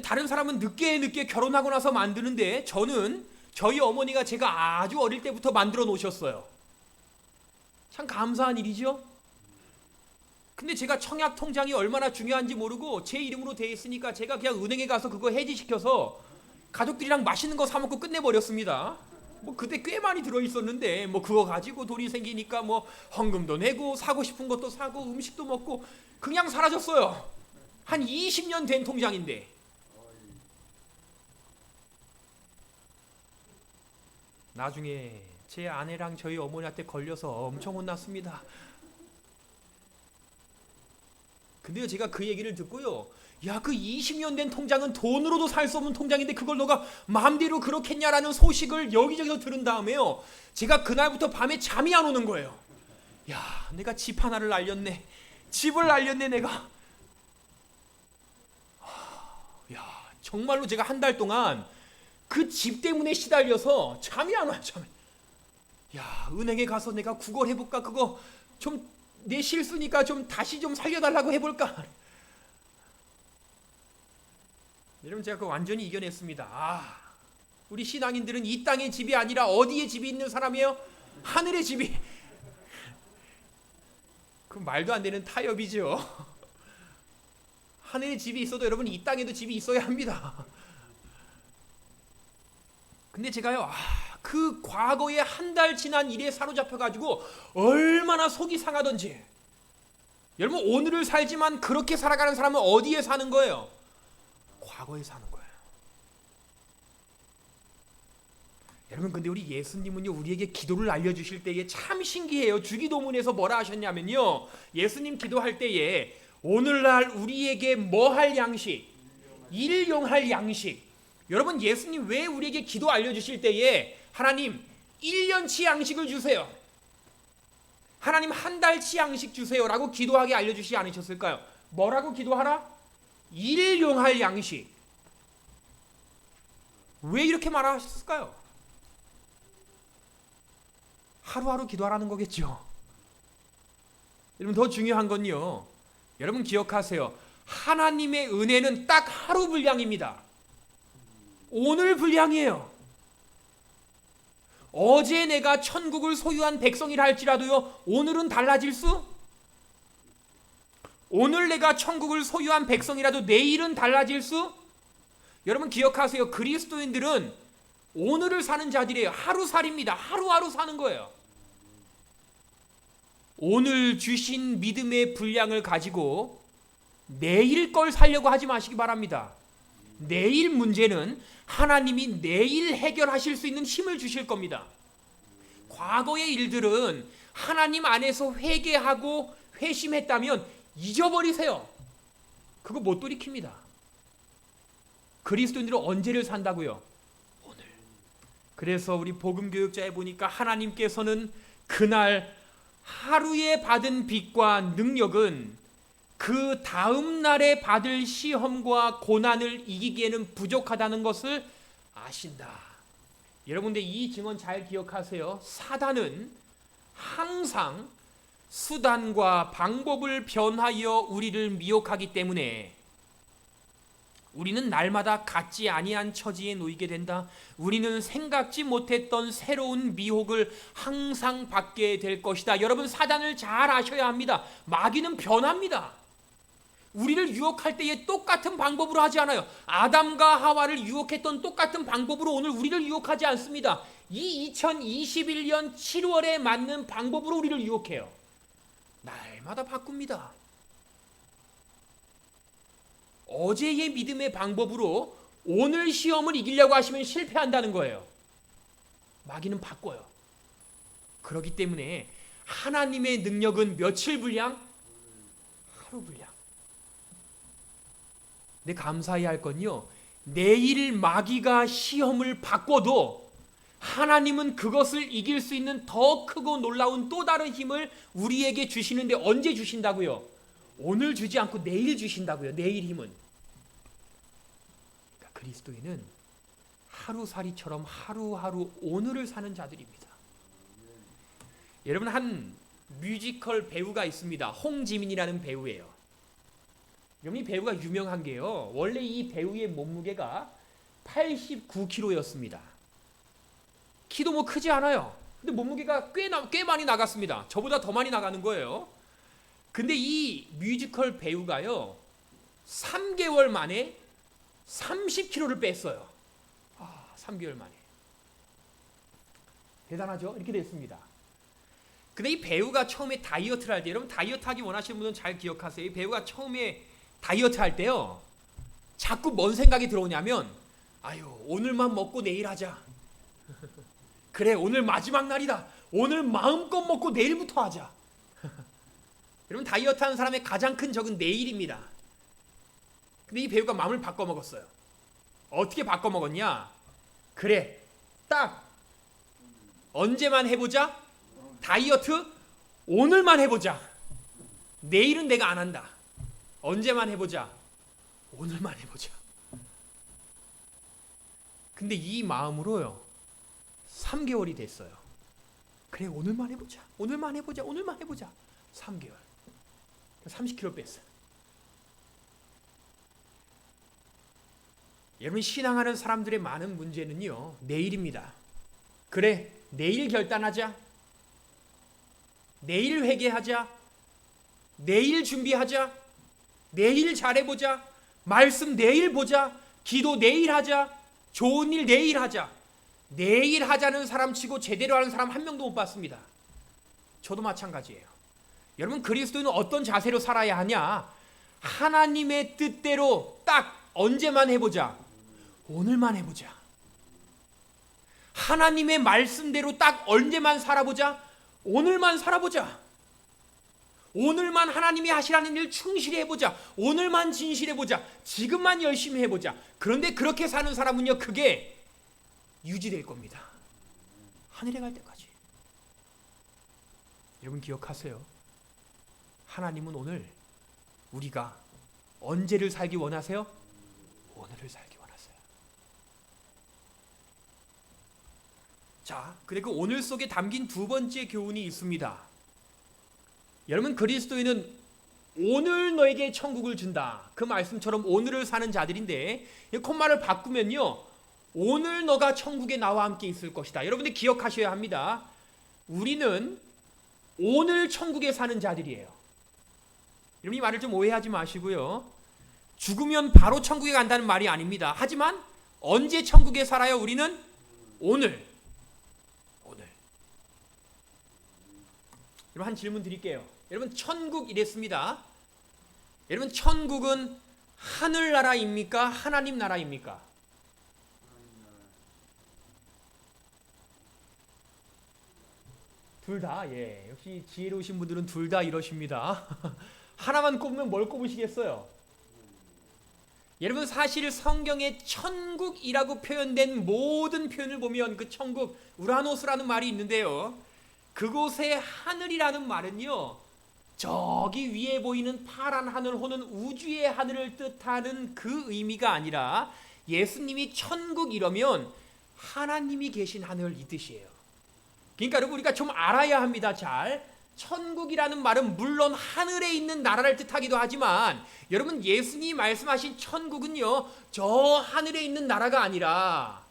다른 사람은 늦게 결혼하고 나서 만드는데 저는 저희 어머니가 제가 아주 어릴 때부터 만들어 놓으셨어요. 참 감사한 일이죠. 근데 제가 청약 통장이 얼마나 중요한지 모르고 제 이름으로 돼 있으니까 제가 그냥 은행에 가서 그거 해지시켜서 가족들이랑 맛있는 거 사 먹고 끝내버렸습니다. 뭐 그때 꽤 많이 들어있었는데 뭐 그거 가지고 돈이 생기니까 뭐 헌금도 내고 사고 싶은 것도 사고 음식도 먹고 그냥 사라졌어요. 한 20년 된 통장인데. 나중에 제 아내랑 저희 어머니한테 걸려서 엄청 혼났습니다. 근데 제가 그 얘기를 듣고요, 야, 그 20년 된 통장은 돈으로도 살 수 없는 통장인데 그걸 너가 마음대로 그렇겠냐라는 소식을 여기저기서 들은 다음에요, 제가 그날부터 밤에 잠이 안 오는 거예요. 야, 내가 집 하나를 날렸네. 집을 날렸네 내가. 야, 정말로 제가 한 달 동안 그 집 때문에 시달려서 잠이 안 와요. 야, 은행에 가서 내가 구걸해볼까? 그거 좀 내 실수니까 좀 다시 좀 살려달라고 해볼까? 여러분 제가 그거 완전히 이겨냈습니다. 우리 신앙인들은 이 땅의 집이 아니라 어디에 집이 있는 사람이에요? 하늘의 집이. 그 말도 안 되는 타협이죠. 하늘의 집이 있어도 여러분 이 땅에도 집이 있어야 합니다. 근데 제가요, 그 과거에 한 달 지난 일에 사로잡혀가지고 얼마나 속이 상하던지. 여러분 오늘을 살지만 그렇게 살아가는 사람은 어디에 사는 거예요? 과거에 사는 거예요. 여러분 근데 우리 예수님은요 우리에게 기도를 알려주실 때에 참 신기해요. 주기도문에서 뭐라 하셨냐면요, 예수님 기도할 때에 오늘날 우리에게 뭐 할 양식? 일용할 양식. 여러분 예수님 왜 우리에게 기도 알려주실 때에 하나님 1년치 양식을 주세요, 하나님 한 달치 양식 주세요라고 기도하게 알려주시지 않으셨을까요? 뭐라고 기도하라? 일용할 양식. 왜 이렇게 말하셨을까요? 하루하루 기도하라는 거겠죠. 여러분, 더 중요한 건요, 여러분 기억하세요. 하나님의 은혜는 딱 하루 분량입니다. 오늘 분량이에요. 어제 내가 천국을 소유한 백성이라 할지라도요, 오늘은 달라질 수? 오늘 내가 천국을 소유한 백성이라도 내일은 달라질 수? 여러분 기억하세요. 그리스도인들은 오늘을 사는 자들이에요. 하루살이입니다. 하루하루 사는 거예요. 오늘 주신 믿음의 분량을 가지고 내일 걸 살려고 하지 마시기 바랍니다. 내일 문제는 하나님이 내일 해결하실 수 있는 힘을 주실 겁니다. 과거의 일들은 하나님 안에서 회개하고 회심했다면 잊어버리세요. 그거 못 돌이킵니다. 그리스도인들은 언제를 산다고요? 오늘. 그래서 우리 복음교육자에 보니까 하나님께서는 그날 하루에 받은 빚과 능력은 그 다음 날에 받을 시험과 고난을 이기기에는 부족하다는 것을 아신다. 여러분들 이 증언 잘 기억하세요. 사단은 항상 수단과 방법을 변하여 우리를 미혹하기 때문에 우리는 날마다 같지 아니한 처지에 놓이게 된다. 우리는 생각지 못했던 새로운 미혹을 항상 받게 될 것이다. 여러분, 사단을 잘 아셔야 합니다. 마귀는 변합니다. 우리를 유혹할 때에 똑같은 방법으로 하지 않아요. 아담과 하와를 유혹했던 똑같은 방법으로 오늘 우리를 유혹하지 않습니다. 이 2021년 7월에 맞는 방법으로 우리를 유혹해요. 날마다 바꿉니다. 어제의 믿음의 방법으로 오늘 시험을 이기려고 하시면 실패한다는 거예요. 마귀는 바꿔요. 그렇기 때문에 하나님의 능력은 며칠 분량? 하루 분량. 근데 감사해야 할 건요, 내일 마귀가 시험을 바꿔도 하나님은 그것을 이길 수 있는 더 크고 놀라운 또 다른 힘을 우리에게 주시는데 언제 주신다고요? 오늘 주지 않고 내일 주신다고요. 내일 힘은. 그러니까 그리스도인은 하루살이처럼 하루하루 오늘을 사는 자들입니다. 여러분, 한 뮤지컬 배우가 있습니다. 홍지민이라는 배우예요. 여러분, 이 배우가 유명한 게요, 원래 이 배우의 몸무게가 89kg였습니다. 키도 뭐 크지 않아요. 근데 몸무게가 꽤 많이 나갔습니다. 저보다 더 많이 나가는 거예요. 근데 이 뮤지컬 배우가요, 3개월 만에 30kg를 뺐어요. 3개월 만에. 대단하죠? 이렇게 됐습니다. 근데 이 배우가 처음에 다이어트를 할 때, 여러분 다이어트 하기 원하시는 분은 잘 기억하세요. 이 배우가 처음에 다이어트 할 때요, 자꾸 뭔 생각이 들어오냐면, 아유, 오늘만 먹고 내일 하자. 그래, 오늘 마지막 날이다. 오늘 마음껏 먹고 내일부터 하자. 여러분, 다이어트 하는 사람의 가장 큰 적은 내일입니다. 근데 이 배우가 마음을 바꿔먹었어요. 어떻게 바꿔먹었냐? 그래, 딱 언제만 해보자? 다이어트 오늘만 해보자. 내일은 내가 안 한다. 언제만 해보자? 오늘만 해보자. 근데 이 마음으로요, 3개월이 됐어요. 그래, 오늘만 해보자. 오늘만 해보자. 오늘만 해보자. 3개월. 30kg 뺐어요. 여러분, 신앙하는 사람들의 많은 문제는요, 내일입니다. 그래, 내일 결단하자. 내일 회개하자. 내일 준비하자. 내일 잘해보자. 말씀 내일 보자. 기도 내일 하자. 좋은 일 내일 하자. 내일 하자는 사람 치고 제대로 하는 사람 한 명도 못 봤습니다. 저도 마찬가지예요. 여러분, 그리스도인은 어떤 자세로 살아야 하냐? 하나님의 뜻대로 딱 언제만 해보자. 오늘만 해보자. 하나님의 말씀대로 딱 언제만 살아보자. 오늘만 살아보자. 오늘만 하나님이 하시라는 일 충실히 해보자. 오늘만 진실해보자. 지금만 열심히 해보자. 그런데 그렇게 사는 사람은요, 그게 유지될 겁니다. 하늘에 갈 때까지. 여러분 기억하세요. 하나님은 오늘 우리가 언제를 살기 원하세요? 오늘을 살기 원하세요. 자, 그리고 오늘 속에 담긴 두 번째 교훈이 있습니다. 여러분, 그리스도인은 오늘 너에게 천국을 준다. 그 말씀처럼 오늘을 사는 자들인데, 이 콧말을 바꾸면요, 오늘 너가 천국에 나와 함께 있을 것이다. 여러분들 기억하셔야 합니다. 우리는 오늘 천국에 사는 자들이에요. 여러분, 이 말을 좀 오해하지 마시고요. 죽으면 바로 천국에 간다는 말이 아닙니다. 하지만 언제 천국에 살아요? 우리는 오늘. 여러분, 한 질문 드릴게요. 여러분, 천국 이랬습니다. 여러분, 천국은 하늘나라입니까? 하나님 나라입니까? 둘 다. 예, 역시 지혜로우신 분들은 둘 다 이러십니다. 하나만 꼽으면 뭘 꼽으시겠어요? 여러분, 사실 성경에 천국이라고 표현된 모든 표현을 보면 그 천국, 우라노스라는 말이 있는데요, 그곳의 하늘이라는 말은요, 저기 위에 보이는 파란 하늘 혹은 우주의 하늘을 뜻하는 그 의미가 아니라, 예수님이 천국 이러면 하나님이 계신 하늘 이 뜻이에요. 그러니까 여러분, 우리가 좀 알아야 합니다. 잘. 천국이라는 말은 물론 하늘에 있는 나라를 뜻하기도 하지만, 여러분, 예수님이 말씀하신 천국은요, 저 하늘에 있는 나라가 아니라,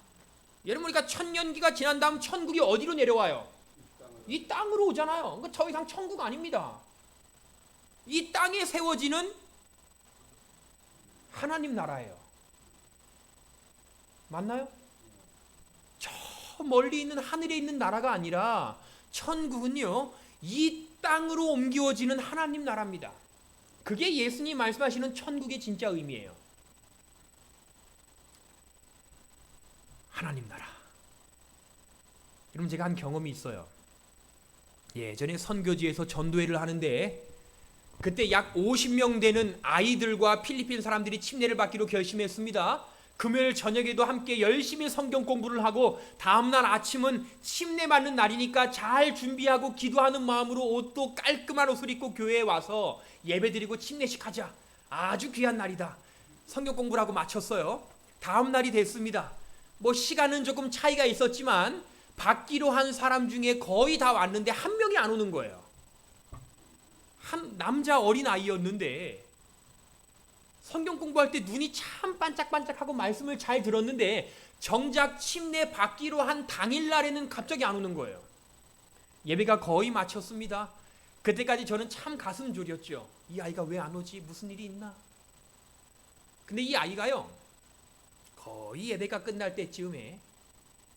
여러분, 우리가 천년기가 지난 다음 천국이 어디로 내려와요? 이 땅으로 오잖아요. 그러니까 더 이상 천국 아닙니다. 이 땅에 세워지는 하나님 나라예요. 맞나요? 저 멀리 있는 하늘에 있는 나라가 아니라 천국은요, 이 땅으로 옮겨지는 하나님 나라입니다. 그게 예수님 말씀하시는 천국의 진짜 의미예요. 하나님 나라. 여러분, 제가 한 경험이 있어요. 예전에 선교지에서 전도회를 하는데, 그때 약 50명 되는 아이들과 필리핀 사람들이 침례를 받기로 결심했습니다. 금요일 저녁에도 함께 열심히 성경 공부를 하고, 다음날 아침은 침례 받는 날이니까 잘 준비하고 기도하는 마음으로 옷도 깔끔한 옷을 입고 교회에 와서 예배드리고 침례식 하자. 아주 귀한 날이다. 성경 공부를 하고 마쳤어요. 다음 날이 됐습니다. 뭐 시간은 조금 차이가 있었지만 받기로 한 사람 중에 거의 다 왔는데 한 명이 안 오는 거예요. 한 남자 어린 아이였는데, 성경 공부할 때 눈이 참 반짝반짝하고 말씀을 잘 들었는데, 정작 침례 받기로 한 당일날에는 갑자기 안 오는 거예요. 예배가 거의 마쳤습니다. 그때까지 저는 참 가슴 졸였죠. 이 아이가 왜 안 오지? 무슨 일이 있나? 근데 이 아이가요, 거의 예배가 끝날 때쯤에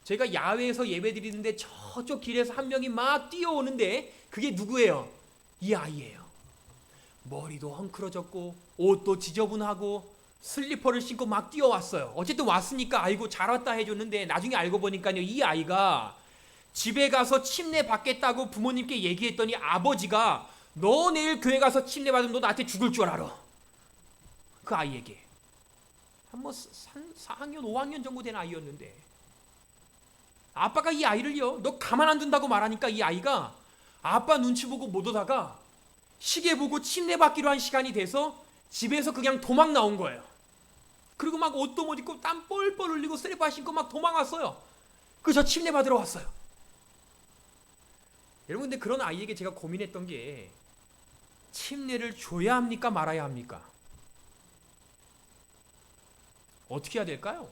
저희가 야외에서 예배 드리는데 저쪽 길에서 한 명이 막 뛰어오는데, 그게 누구예요? 이 아이예요. 머리도 헝클어졌고 옷도 지저분하고 슬리퍼를 신고 막 뛰어왔어요. 어쨌든 왔으니까 아이고 잘 왔다 해줬는데, 나중에 알고 보니까요, 이 아이가 집에 가서 침례 받겠다고 부모님께 얘기했더니 아버지가 너 내일 교회 가서 침례 받으면 너 나한테 죽을 줄 알아. 그 아이에게 한 4학년 5학년 정도 된 아이였는데, 아빠가 이 아이를요, 너 가만 안 둔다고 말하니까 이 아이가 아빠 눈치 보고 못 오다가 시계 보고 침례 받기로 한 시간이 돼서 집에서 그냥 도망 나온 거예요. 그리고 막 옷도 못 입고 땀 뻘뻘 흘리고 슬리퍼 신고 막 도망왔어요. 그래서 저 침례 받으러 왔어요. 여러분, 근데 그런 아이에게 제가 고민했던 게, 침례를 줘야 합니까 말아야 합니까? 어떻게 해야 될까요?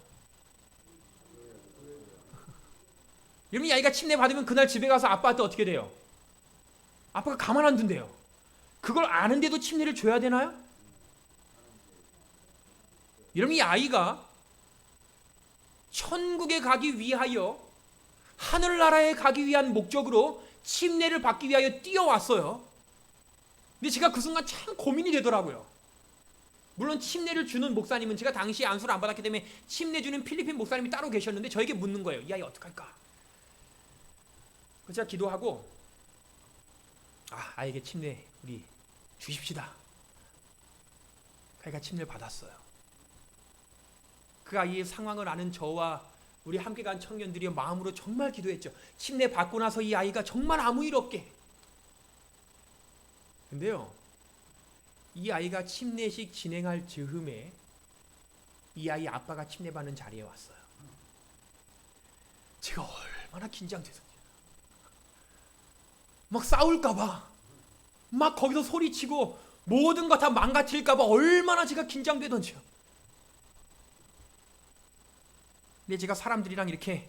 여러분, 이 아이가 침례 받으면 그날 집에 가서 아빠한테 어떻게 돼요? 아빠가 가만 안 둔대요. 그걸 아는데도 침례를 줘야 되나요? 여러분, 이 아이가 천국에 가기 위하여, 하늘나라에 가기 위한 목적으로 침례를 받기 위하여 뛰어왔어요. 근데 제가 그 순간 참 고민이 되더라고요. 물론 침례를 주는 목사님은, 제가 당시에 안수를 안 받았기 때문에 침례 주는 필리핀 목사님이 따로 계셨는데 저에게 묻는 거예요. 이 아이 어떡할까? 그래서 제가 기도하고, 아이에게 침례 우리 주십시다. 그 아이가 침례를 받았어요. 그 아이의 상황을 아는 저와 우리 함께 간 청년들이 마음으로 정말 기도했죠. 침례 받고 나서 이 아이가 정말 아무 일 없게 근데요, 이 아이가 침례식 진행할 즈음에 이 아이 아빠가 침례받는 자리에 왔어요. 제가 얼마나 긴장돼서 막 싸울까봐 막 거기서 소리치고 모든 거 다 망가뜨릴까봐 얼마나 제가 긴장되던지요. 근데 제가 사람들이랑 이렇게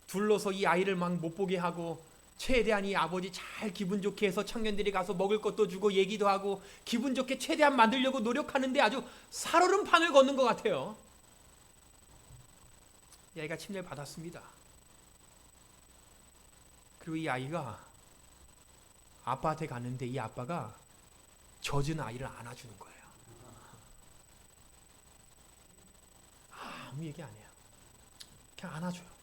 둘러서 이 아이를 막 못 보게 하고 최대한 이 아버지 잘 기분 좋게 해서 청년들이 가서 먹을 것도 주고 얘기도 하고 기분 좋게 최대한 만들려고 노력하는데 아주 살얼음판을 걷는 것 같아요. 이 아이가 침례를 받았습니다. 그리고 이 아이가 아빠한테 갔는데 이 아빠가 젖은 아이를 안아주는 거예요. 아무 얘기 안 해요. 그냥 안아줘요.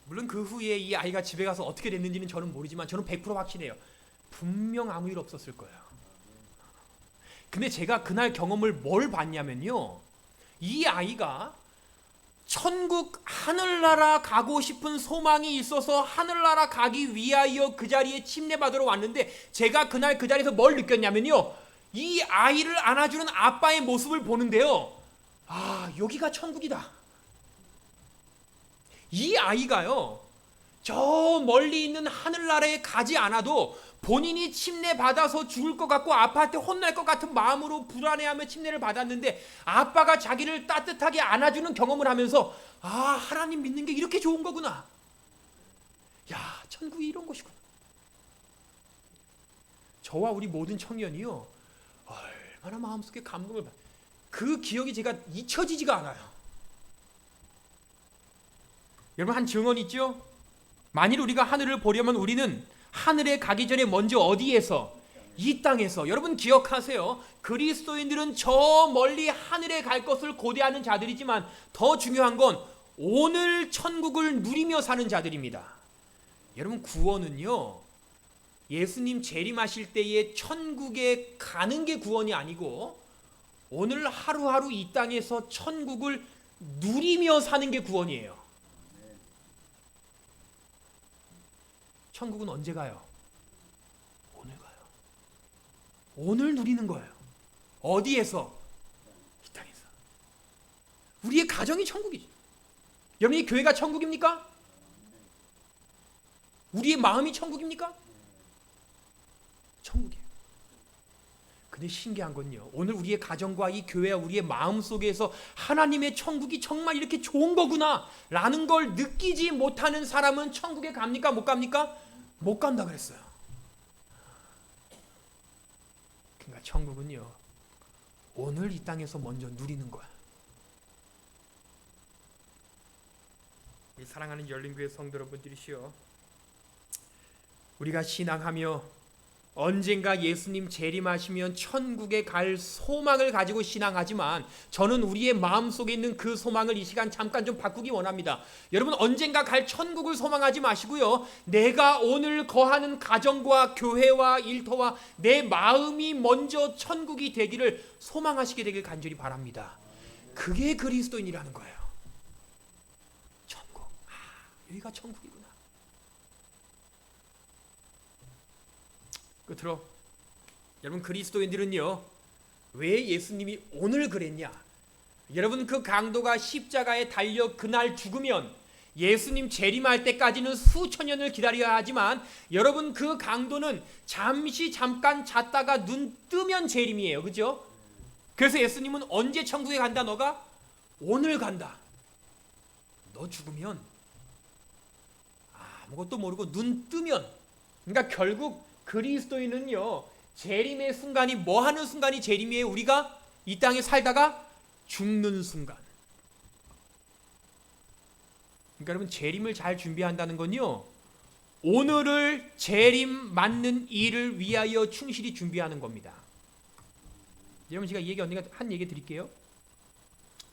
물론 그 후에 이 아이가 집에 가서 어떻게 됐는지는 저는 모르지만 저는 100% 확신해요. 분명 아무 일 없었을 거예요. 근데 제가 그날 경험을 뭘 봤냐면요, 이 아이가 천국 하늘나라 가고 싶은 소망이 있어서 하늘나라 가기 위하여 그 자리에 침례받으러 왔는데, 제가 그날 그 자리에서 뭘 느꼈냐면요, 이 아이를 안아주는 아빠의 모습을 보는데요, 아, 여기가 천국이다. 이 아이가요, 저 멀리 있는 하늘나라에 가지 않아도 본인이 침례 받아서 죽을 것 같고 아빠한테 혼날 것 같은 마음으로 불안해하며 침례를 받았는데, 아빠가 자기를 따뜻하게 안아주는 경험을 하면서, 아, 하나님 믿는 게 이렇게 좋은 거구나. 야, 천국이 이런 곳이구나. 저와 우리 모든 청년이요, 얼마나 마음속에 감동을 받, 그 기억이 제가 잊혀지지가 않아요. 여러분, 한 증언 있죠? 만일 우리가 하늘을 보려면 우리는 하늘에 가기 전에 먼저 어디에서? 이 땅에서. 여러분 기억하세요. 그리스도인들은 저 멀리 하늘에 갈 것을 고대하는 자들이지만 더 중요한 건 오늘 천국을 누리며 사는 자들입니다. 여러분, 구원은요, 예수님 재림하실 때에 천국에 가는 게 구원이 아니고 오늘 하루하루 이 땅에서 천국을 누리며 사는 게 구원이에요. 천국은 언제 가요? 오늘 가요. 오늘 누리는 거예요. 어디에서? 이 땅에서. 우리의 가정이 천국이죠. 여러분이 교회가 천국입니까? 우리의 마음이 천국입니까? 천국이에요. 근데 신기한 건요, 오늘 우리의 가정과 이 교회와 우리의 마음 속에서 하나님의 천국이 정말 이렇게 좋은 거구나 라는 걸 느끼지 못하는 사람은 천국에 갑니까? 못 갑니까? 못 간다 그랬어요. 그러니까 천국은요, 오늘 이 땅에서 먼저 누리는 거야. 우리 사랑하는 열린교회 성도 여러분들이시여, 우리가 신앙하며 언젠가 예수님 재림하시면 천국에 갈 소망을 가지고 신앙하지만, 저는 우리의 마음속에 있는 그 소망을 이 시간 잠깐 좀 바꾸기 원합니다. 여러분, 언젠가 갈 천국을 소망하지 마시고요, 내가 오늘 거하는 가정과 교회와 일터와 내 마음이 먼저 천국이 되기를 소망하시게 되길 간절히 바랍니다. 그게 그리스도인이라는 거예요. 천국, 여기가 천국이구나. 끝으로 여러분, 그리스도인들은요, 왜 예수님이 오늘 그랬냐? 여러분, 그 강도가 십자가에 달려 그날 죽으면 예수님 재림할 때까지는 수천 년을 기다려야 하지만, 여러분, 그 강도는 잠깐 잤다가 눈 뜨면 재림이에요. 그죠? 그래서 예수님은 언제 천국에 간다? 너가 오늘 간다. 너 죽으면 아무것도 모르고 눈 뜨면, 그러니까 결국 그리스도인은요, 재림의 순간이 뭐 하는 순간이 재림이에요? 우리가 이 땅에 살다가 죽는 순간. 그러니까 여러분, 재림을 잘 준비한다는 건요, 오늘을 재림 맞는 일을 위하여 충실히 준비하는 겁니다. 여러분, 제가 이 얘기 언니가 한 얘기 드릴게요.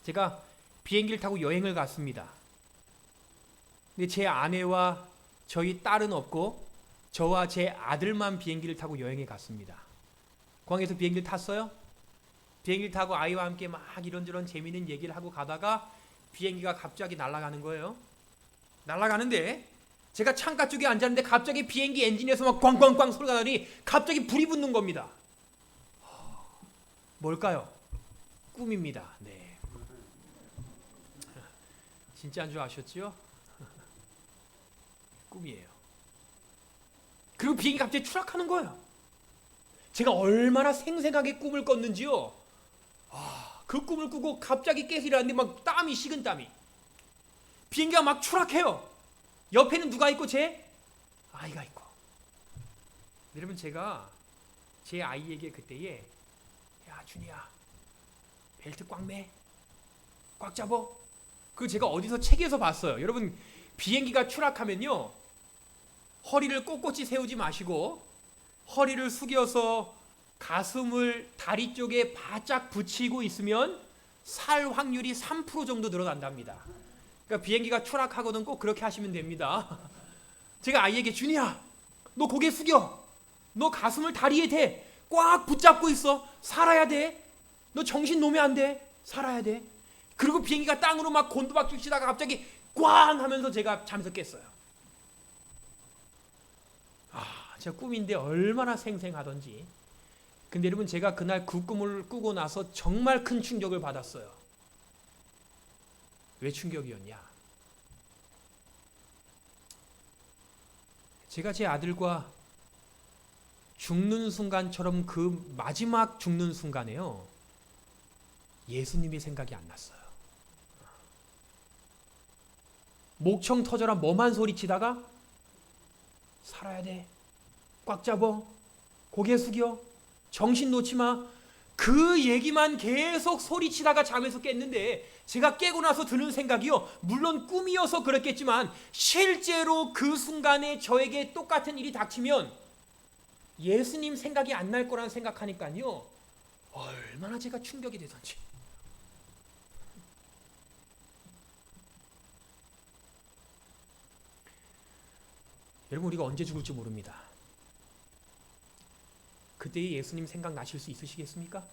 제가 비행기를 타고 여행을 갔습니다. 근데 제 아내와 저희 딸은 없고 저와 제 아들만 비행기를 타고 여행에 갔습니다. 공항에서 비행기를 탔어요. 비행기를 타고 아이와 함께 막 이런저런 재미있는 얘기를 하고 가다가 비행기가 갑자기 날아가는 거예요. 날아가는데 제가 창가 쪽에 앉았는데 갑자기 비행기 엔진에서 막 꽝꽝꽝 소리가 나니 갑자기 불이 붙는 겁니다. 뭘까요? 꿈입니다. 네. 진짜인 줄 아셨죠? 꿈이에요. 그리고 비행기 갑자기 추락하는 거예요. 제가 얼마나 생생하게 꿈을 꿨는지요. 그 꿈을 꾸고 갑자기 깨서 일어났는데 막 땀이 식은 땀이. 비행기가 막 추락해요. 옆에는 누가 있고 제 아이가 있고. 여러분 제가 제 아이에게 그때에 야 준이야 벨트 꽉 매. 꽉 잡어. 그 제가 어디서 책에서 봤어요. 여러분 비행기가 추락하면요. 허리를 꼿꼿이 세우지 마시고 허리를 숙여서 가슴을 다리 쪽에 바짝 붙이고 있으면 살 확률이 3% 정도 늘어난답니다. 그러니까 비행기가 추락하거든 꼭 그렇게 하시면 됩니다. 제가 아이에게 준이야 너 고개 숙여. 너 가슴을 다리에 대. 꽉 붙잡고 있어. 살아야 돼. 너 정신 놓으면 안 돼. 살아야 돼. 그리고 비행기가 땅으로 막 곤두박질 치다가 갑자기 꽝 하면서 제가 잠에서 깼어요. 제 꿈인데 얼마나 생생하던지. 근데 여러분 제가 그날 그 꿈을 꾸고 나서 정말 큰 충격을 받았어요. 왜 충격이었냐? 제가 제 아들과 죽는 순간처럼 그 마지막 죽는 순간에요. 예수님이 생각이 안 났어요. 목청 터져라 뭐만 소리치다가 살아야 돼. 꽉 잡어. 고개 숙여. 정신 놓지 마. 그 얘기만 계속 소리치다가 잠에서 깼는데 제가 깨고 나서 드는 생각이요. 물론 꿈이어서 그랬겠지만 실제로 그 순간에 저에게 똑같은 일이 닥치면 예수님 생각이 안 날 거란 생각하니까요. 얼마나 제가 충격이 되던지. 여러분 우리가 언제 죽을지 모릅니다. 그때의 예수님 생각 나실 수 있으시겠습니까?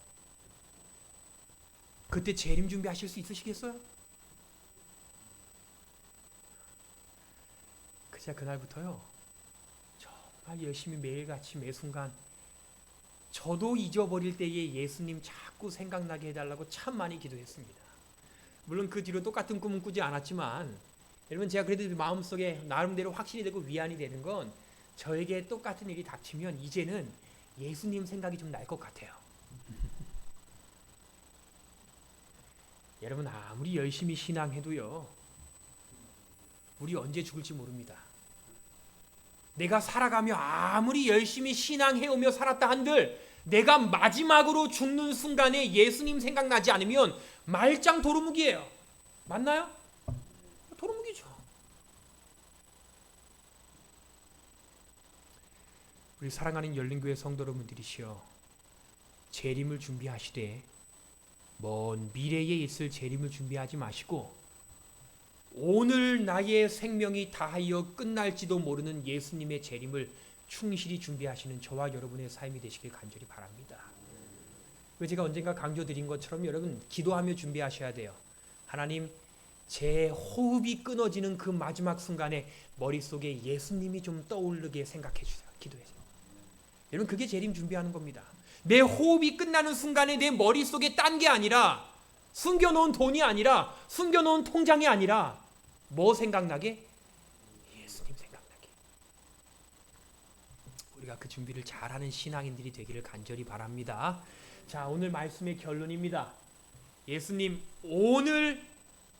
그때 재림 준비하실 수 있으시겠어요? 그저 그날부터요. 정말 열심히 매일같이 매 순간 저도 잊어버릴 때에 예수님 자꾸 생각나게 해달라고 참 많이 기도했습니다. 물론 그 뒤로 똑같은 꿈은 꾸지 않았지만 여러분 제가 그래도 마음속에 나름대로 확신이 되고 위안이 되는 건 저에게 똑같은 일이 닥치면 이제는 예수님 생각이 좀 날 것 같아요. 여러분 아무리 열심히 신앙해도요. 우리 언제 죽을지 모릅니다. 내가 살아가며 아무리 열심히 신앙해오며 살았다 한들 내가 마지막으로 죽는 순간에 예수님 생각나지 않으면 말짱 도루묵이에요. 맞나요? 도루묵이죠. 우리 사랑하는 열린교회 성도 여러분들이시여 재림을 준비하시되 먼 미래에 있을 재림을 준비하지 마시고 오늘 나의 생명이 다하여 끝날지도 모르는 예수님의 재림을 충실히 준비하시는 저와 여러분의 삶이 되시길 간절히 바랍니다. 제가 언젠가 강조드린 것처럼 여러분 기도하며 준비하셔야 돼요. 하나님 제 호흡이 끊어지는 그 마지막 순간에 머릿속에 예수님이 좀 떠오르게 생각해 주세요. 기도해서. 여러분 그게 재림 준비하는 겁니다. 내 호흡이 끝나는 순간에 내 머릿속에 딴 게 아니라 숨겨놓은 돈이 아니라 숨겨놓은 통장이 아니라 뭐 생각나게? 예수님 생각나게. 우리가 그 준비를 잘하는 신앙인들이 되기를 간절히 바랍니다. 자 오늘 말씀의 결론입니다. 예수님 오늘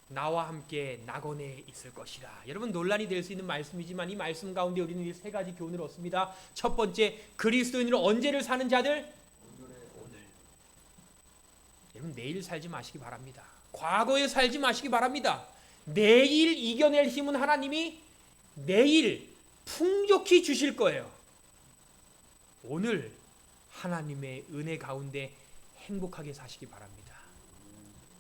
나와 함께 낙원에 있을 것이라. 여러분 논란이 될 수 있는 말씀이지만 이 말씀 가운데 우리는 이 세 가지 교훈을 얻습니다. 첫 번째, 그리스도인으로 언제를 사는 자들? 오늘. 여러분 내일 살지 마시기 바랍니다. 과거에 살지 마시기 바랍니다. 내일 이겨낼 힘은 하나님이 내일 풍족히 주실 거예요. 오늘 하나님의 은혜 가운데 행복하게 사시기 바랍니다.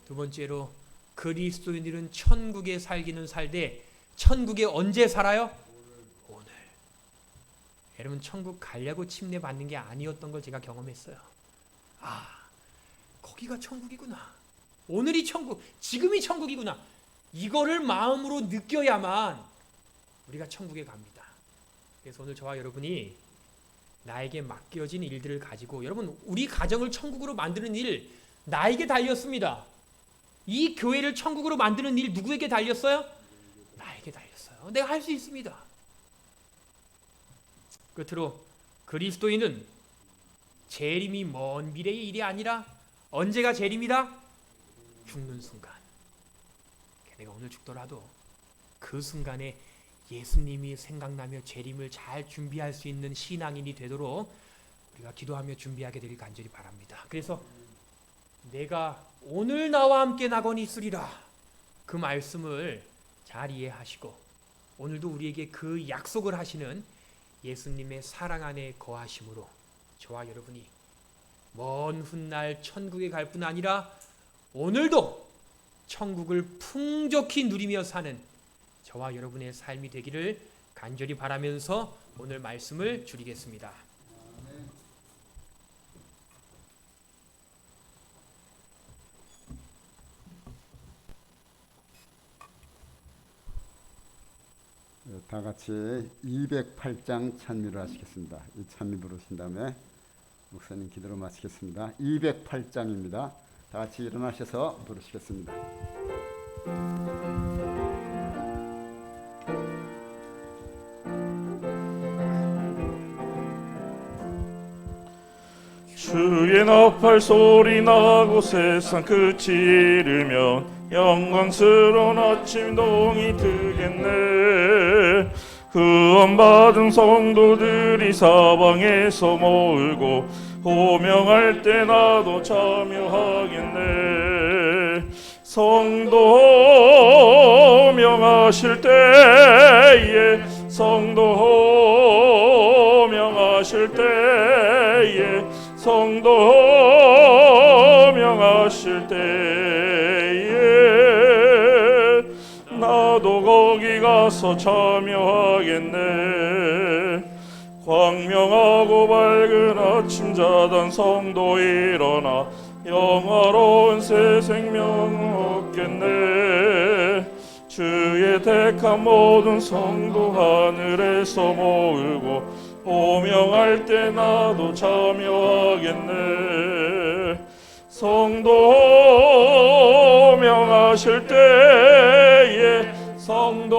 두 번째로 그리스도인들은 천국에 살기는 살되 천국에 언제 살아요? 오늘. 여러분 천국 가려고 침례 받는 게 아니었던 걸 제가 경험했어요. 거기가 천국이구나. 오늘이 천국, 지금이 천국이구나. 이거를 마음으로 느껴야만 우리가 천국에 갑니다. 그래서 오늘 저와 여러분이 나에게 맡겨진 일들을 가지고, 여러분 우리 가정을 천국으로 만드는 일 나에게 달렸습니다. 이 교회를 천국으로 만드는 일 누구에게 달렸어요? 나에게 달렸어요. 내가 할 수 있습니다. 끝으로 그리스도인은 재림이 먼 미래의 일이 아니라 언제가 재림이다? 죽는 순간. 내가 오늘 죽더라도 그 순간에 예수님이 생각나며 재림을 잘 준비할 수 있는 신앙인이 되도록 우리가 기도하며 준비하게 되길 간절히 바랍니다. 그래서 내가 오늘 나와 함께 나거니 있으리라, 그 말씀을 잘 이해하시고 오늘도 우리에게 그 약속을 하시는 예수님의 사랑 안에 거하심으로 저와 여러분이 먼 훗날 천국에 갈 뿐 아니라 오늘도 천국을 풍족히 누리며 사는 저와 여러분의 삶이 되기를 간절히 바라면서 오늘 말씀을 줄이겠습니다. 다 같이 208장 찬미를 하시겠습니다. 이 찬미 부르신 다음에 목사님 기도로 마치겠습니다. 208장입니다. 다 같이 일어나셔서 부르시겠습니다. 주의 나팔 소리 나고 세상 끝이 이르면 영광스러운 아침 동이 뜨겠네. 구원받은 성도들이 사방에서 모이고 호명할 때 나도 참여하겠네. 성도 호명하실 때에, 성도 호명하실 때에, 성도 호명하실 때에 나도 거기 가서 참여하겠네. 광명하고 밝은 아침자단 성도 일어나 영화로운 새 생명 얻겠네. 주의 택한 모든 성도 하늘에서 모이고 호명할 때 나도 참여하겠네. 성도 호명하실 때에, 성도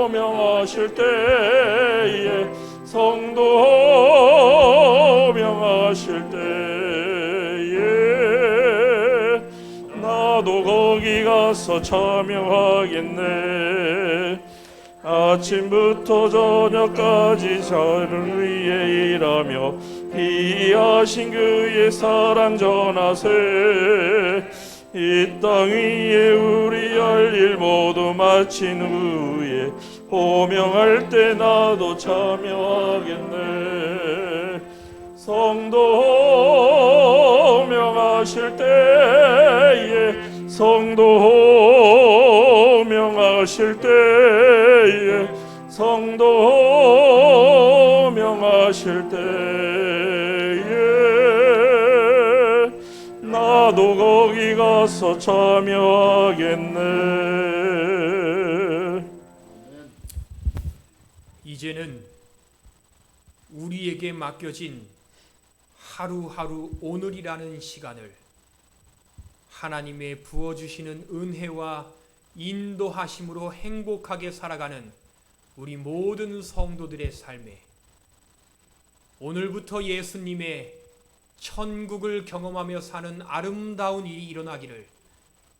호명하실 때에, 성도 호명하실 때에 나도 거기 가서 참여하겠네. 아침부터 저녁까지 저를 위해 일하며 희하신 그의 사랑 전하세. 이 땅 위에 우리 할 일 모두 마친 후에 호명할 때 나도 참여하겠네. 성도 호명하실 때에, 성도 호명하실 때에, 성도 호명하실 때에 나도 거기 가서 참여하겠네. 이제는 우리에게 맡겨진 하루하루 오늘이라는 시간을 하나님의 부어주시는 은혜와 인도하심으로 행복하게 살아가는 우리 모든 성도들의 삶에 오늘부터 예수님의 천국을 경험하며 사는 아름다운 일이 일어나기를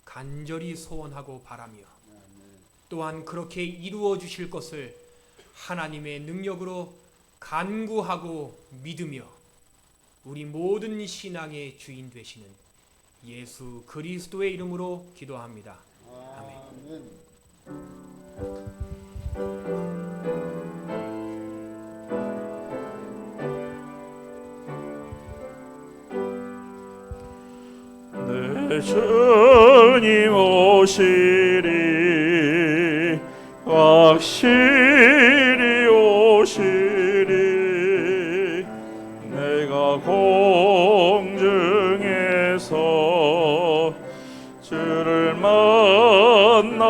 간절히 소원하고 바라며, 또한 그렇게 이루어 주실 것을 하나님의 능력으로 간구하고 믿으며 우리 모든 신앙의 주인 되시는 예수 그리스도의 이름으로 기도합니다. 아멘. 내 주님 오시리, 확실히 오시리. 내가 공중에서 주를 만나겠네.